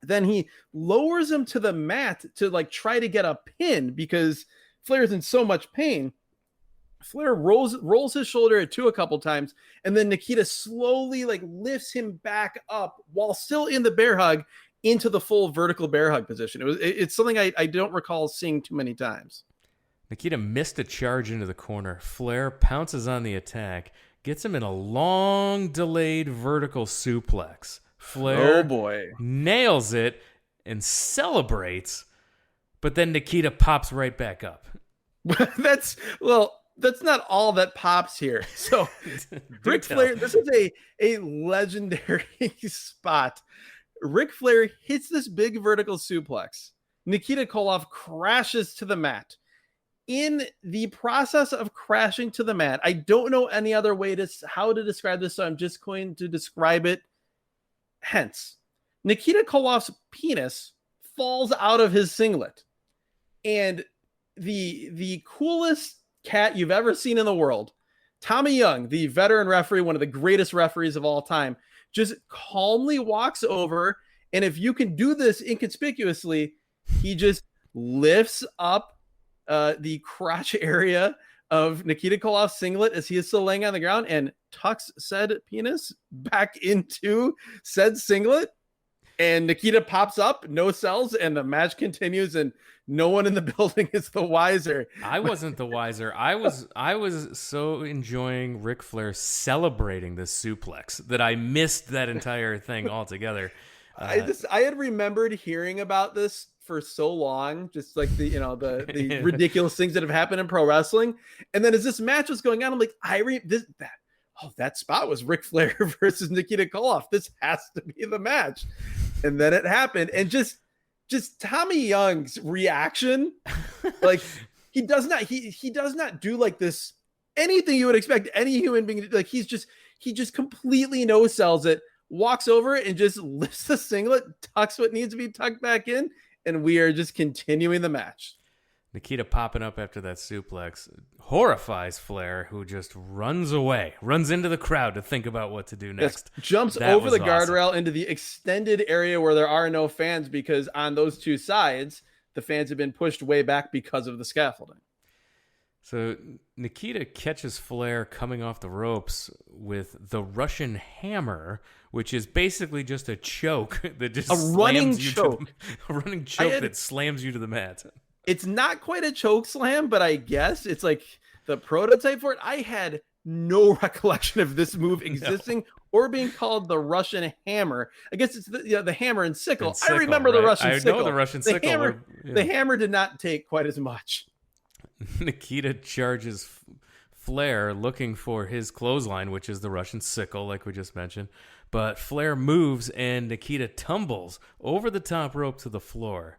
Then he lowers him to the mat to like try to get a pin because Flair's in so much pain. Flair rolls his shoulder at 2 a couple times, and then Nikita slowly like lifts him back up while still in the bear hug into the full vertical bear hug position. It's something I don't recall seeing too many times. Nikita missed a charge into the corner. Flair pounces on the attack, gets him in a long delayed vertical suplex. Flair Oh boy. nails it and celebrates, but then Nikita pops right back up. That's not all that pops here. So Ric Flair, this is a legendary spot. Ric Flair hits this big vertical suplex. Nikita Koloff crashes to the mat. In the process of crashing to the mat, I don't know any other way how to describe this, so I'm just going to describe it. Hence, Nikita Koloff's penis falls out of his singlet. And the coolest cat you've ever seen in the world, Tommy Young, the veteran referee, one of the greatest referees of all time, just calmly walks over, and if you can do this inconspicuously, he just lifts up the crotch area of Nikita Koloff's singlet as he is still laying on the ground and tucks said penis back into said singlet. And Nikita pops up, no cells, and the match continues, and no one in the building is the wiser. I wasn't the wiser. I was so enjoying Ric Flair celebrating this suplex that I missed that entire thing altogether. I had remembered hearing about this for so long, just like the ridiculous things that have happened in pro wrestling. And then as this match was going on, I'm like, that spot was Ric Flair versus Nikita Koloff. This has to be the match. And then it happened. And just Tommy Young's reaction, like he does not do like this, anything you would expect any human being to do. Like he just completely no sells it, walks over and just lifts the singlet, tucks what needs to be tucked back in, and we are just continuing the match. Nikita popping up after that suplex horrifies Flair, who just runs away, runs into the crowd to think about what to do next. Yes, jumps over the guardrail into the extended area where there are no fans, because on those two sides, the fans have been pushed way back because of the scaffolding. So Nikita catches Flair coming off the ropes with the Russian hammer, which is basically just a choke that just a running choke that slams you to the mat. It's not quite a choke slam, but I guess it's like the prototype for it. I had no recollection of this move existing or being called the Russian hammer. I guess it's the hammer and sickle. I remember the Russian sickle. I know the Russian sickle. The hammer did not take quite as much. Nikita charges Flair looking for his clothesline, which is the Russian sickle, like we just mentioned. But Flair moves and Nikita tumbles over the top rope to the floor.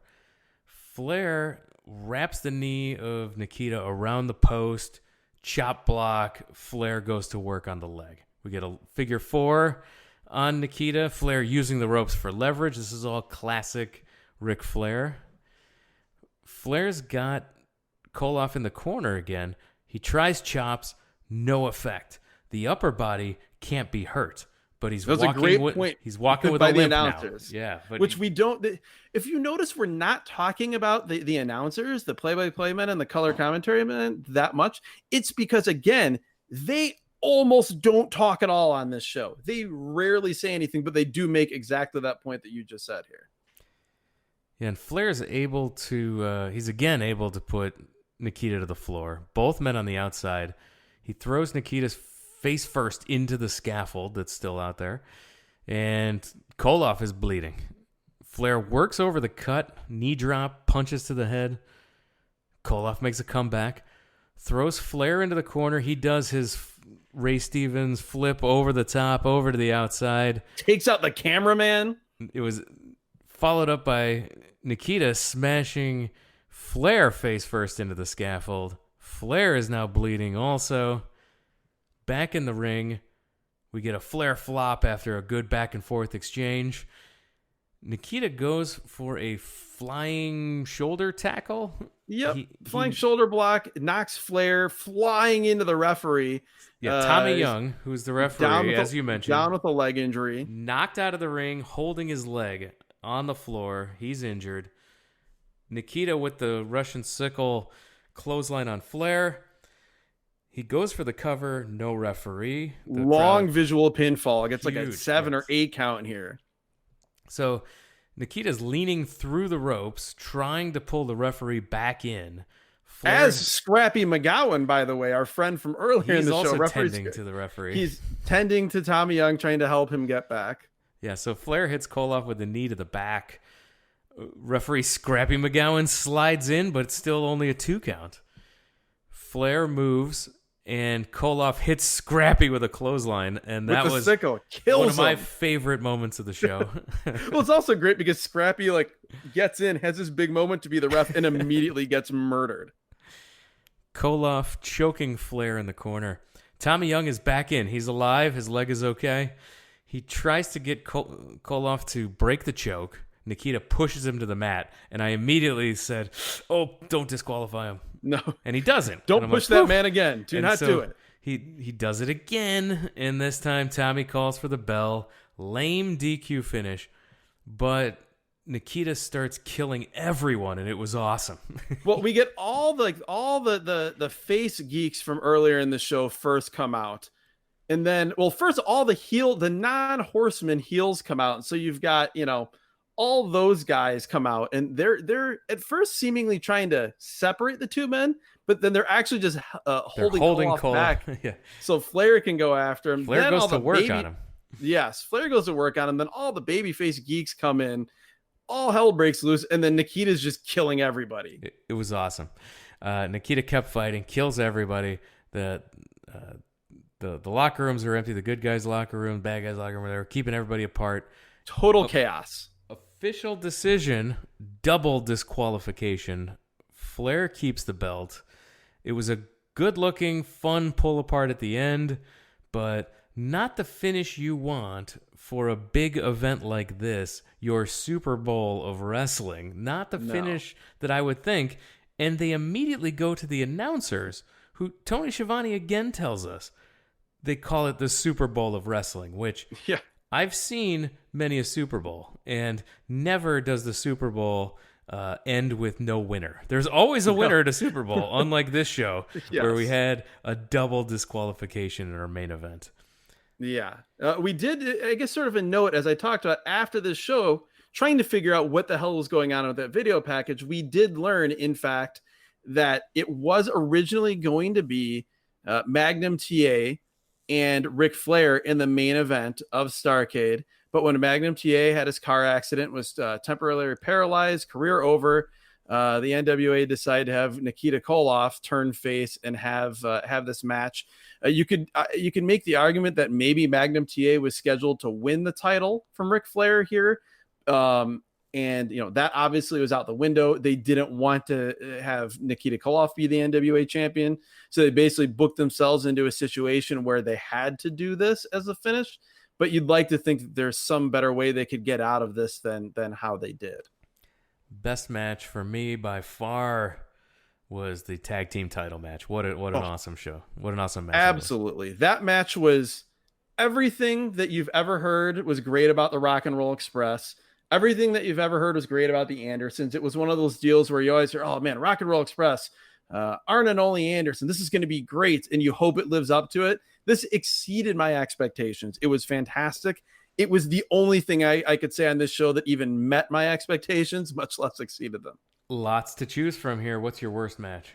Flair wraps the knee of Nikita around the post, chop block. Flair goes to work on the leg. We get a figure 4 on Nikita. Flair using the ropes for leverage. This is all classic Ric Flair. Flair's got Koloff in the corner again. He tries chops, no effect. The upper body can't be hurt, but he's walking with a limp now. Yeah, but which we don't. If you notice, we're not talking about the announcers, the play-by-play men, and the color commentary men that much. It's because again, they almost don't talk at all on this show. They rarely say anything, but they do make exactly that point that you just said here. Yeah, and Flair's able to. He's again able to put Nikita to the floor. Both men on the outside. He throws Nikita's face first into the scaffold that's still out there, and Koloff is bleeding. Flair works over the cut, knee drop, punches to the head. Koloff makes a comeback, throws Flair into the corner. He does his Ray Stevens flip over the top, over to the outside. Takes out the cameraman. It was followed up by Nikita smashing Flair face first into the scaffold. Flair is now bleeding also. Back in the ring, we get a Flair flop after a good back and forth exchange. Nikita goes for a flying shoulder tackle. Yep, flying shoulder block, knocks Flair flying into the referee. Yeah, Tommy Young, who's the referee, as you mentioned. Down with a leg injury. Knocked out of the ring, holding his leg on the floor. He's injured. Nikita with the Russian sickle clothesline on Flair. He goes for the cover, no referee. The Long crowd, visual pinfall. It gets like a huge, 7 or yes. 8 count in here. So Nikita's leaning through the ropes, trying to pull the referee back in. Flair, As Scrappy McGowan, by the way, our friend from earlier in he's the show, also tending to the referee. He's tending to Tommy Young, trying to help him get back. Yeah, so Flair hits Koloff with the knee to the back. Referee Scrappy McGowan slides in, but it's still only a 2 count. Flair moves, and Koloff hits Scrappy with a clothesline, and that was sickle. Kills one of my him. favorite moments of the show. Well, it's also great because Scrappy like gets in, has this big moment to be the ref, and immediately gets murdered. Koloff choking Flair in the corner. Tommy Young is back in. He's alive. His leg is okay. He tries to get Koloff to break the choke. Nikita pushes him to the mat, and I immediately said, "Oh, don't disqualify him." No. And he doesn't. Don't push that man again. Do not do it. He does it again, and this time Tommy calls for the bell. Lame DQ finish, but Nikita starts killing everyone, and it was awesome. Well, we get all the face geeks from earlier in the show first come out. And then, well, first all the non-horseman heels come out. And so you've got, all those guys come out, and they're at first seemingly trying to separate the two men, but then they're actually just holding Koloff back. Yeah. So Flair can go after him. Flair goes to work on him. Yes, Flair goes to work on him. Then all the babyface geeks come in. All hell breaks loose, and then Nikita's just killing everybody. It was awesome. Nikita kept fighting, kills everybody. The locker rooms are empty. The good guys' locker room, bad guys' locker room, they were keeping everybody apart. Total chaos. Official decision, double disqualification. Flair keeps the belt. It was a good-looking, fun pull apart at the end, but not the finish you want for a big event like this, your Super Bowl of wrestling. Not the finish that I would think. And they immediately go to the announcers, who Tony Schiavone again tells us they call it the Super Bowl of wrestling, which I've seen many a Super Bowl, and never does the Super Bowl end with no winner. There's always a winner at a Super Bowl, unlike this show, where we had a double disqualification in our main event. Yeah. We did, I guess, sort of a note, as I talked about after this show, trying to figure out what the hell was going on with that video package. We did learn, in fact, that it was originally going to be Magnum TA and Ric Flair in the main event of Starrcade. But when Magnum TA had his car accident, was temporarily paralyzed, career over, the NWA decided to have Nikita Koloff turn face and have this match. You could make the argument that maybe Magnum TA was scheduled to win the title from Ric Flair here. And that obviously was out the window. They didn't want to have Nikita Koloff be the NWA champion. So they basically booked themselves into a situation where they had to do this as a finish. But you'd like to think that there's some better way they could get out of this than how they did. Best match for me by far was the tag team title match. What an awesome show. What an awesome match. Absolutely. That match was everything that you've ever heard was great about the Rock and Roll Express. Everything that you've ever heard was great about the Andersons. It was one of those deals where you always hear, oh man, Rock and Roll Express, Arn and Ole Anderson, this is going to be great. And you hope it lives up to it. This exceeded my expectations. It was fantastic. It was the only thing I could say on this show that even met my expectations, much less exceeded them. Lots to choose from here. What's your worst match?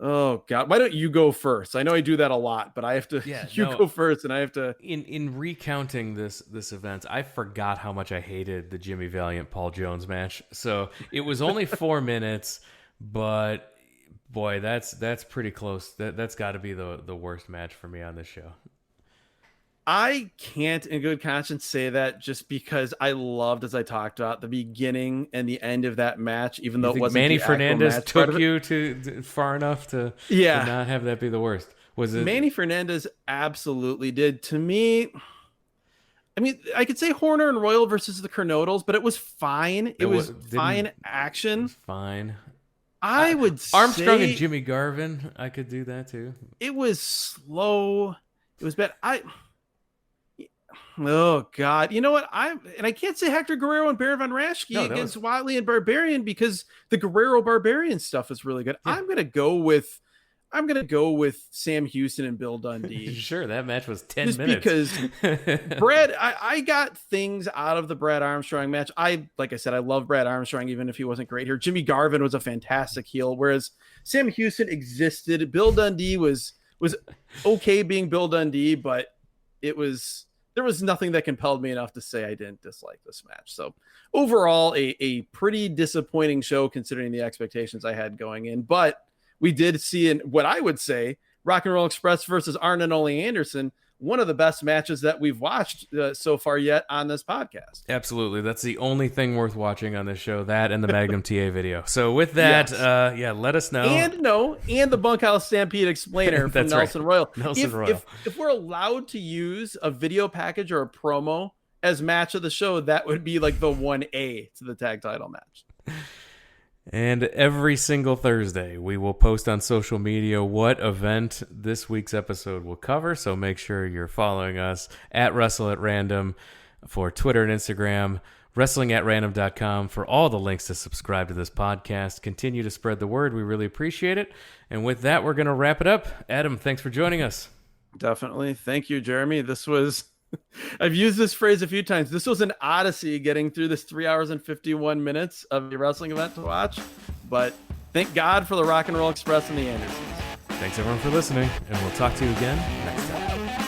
Oh God, why don't you go first? I know I do that a lot, but I have to. Go first, and I have to. In recounting this event, I forgot how much I hated the Jimmy Valiant Paul Jones match. So it was only 4 minutes, but boy, that's pretty close. That's got to be the worst match for me on this show. I can't in good conscience say that, just because I loved, as I talked about, the beginning and the end of that match, even though it wasn't Manny Fernandez took you to far enough to not have that be the worst. Was it? Manny Fernandez absolutely did. To me, I mean, I could say Horner and Royal versus the Kernodles, but it was fine. It was fine action. Fine. I would Armstrong say and Jimmy Garvin, I could do that too. It was slow. It was bad. Oh God! You know what? I can't say Hector Guerrero and Baron von Raschke against Watley and Barbarian, because the Guerrero Barbarian stuff is really good. Yeah. I'm gonna go with I'm going to go with Sam Houston and Bill Dundee. Sure, that match was 10 just minutes. Because Brad, I got things out of the Brad Armstrong match. Like I said, I love Brad Armstrong, even if he wasn't great here. Jimmy Garvin was a fantastic heel, whereas Sam Houston existed. Bill Dundee was okay being Bill Dundee, but there was nothing that compelled me enough to say I didn't dislike this match. So overall, a pretty disappointing show considering the expectations I had going in. But we did see in what I would say Rock and Roll Express versus Arn and Ole Anderson, one of the best matches that we've watched so far yet on this podcast. Absolutely. That's the only thing worth watching on this show, that and the Magnum TA video. So with that, yes. Let us know. And the Bunkhouse Stampede Explainer from Nelson right. Royal. Nelson Royal. If we're allowed to use a video package or a promo as match of the show, that would be like the 1A to the tag title match. And every single Thursday, we will post on social media what event this week's episode will cover. So make sure you're following us at Wrestle at Random for Twitter and Instagram, wrestlingatrandom.com for all the links to subscribe to this podcast. Continue to spread the word. We really appreciate it. And with that, we're going to wrap it up. Adam, thanks for joining us. Definitely. Thank you, Jeremy. This was... I've used this phrase a few times. This was an odyssey getting through this 3 hours and 51 minutes of a wrestling event to watch. But thank God for the Rock and Roll Express and the Andersons. Thanks everyone for listening, and we'll talk to you again next time.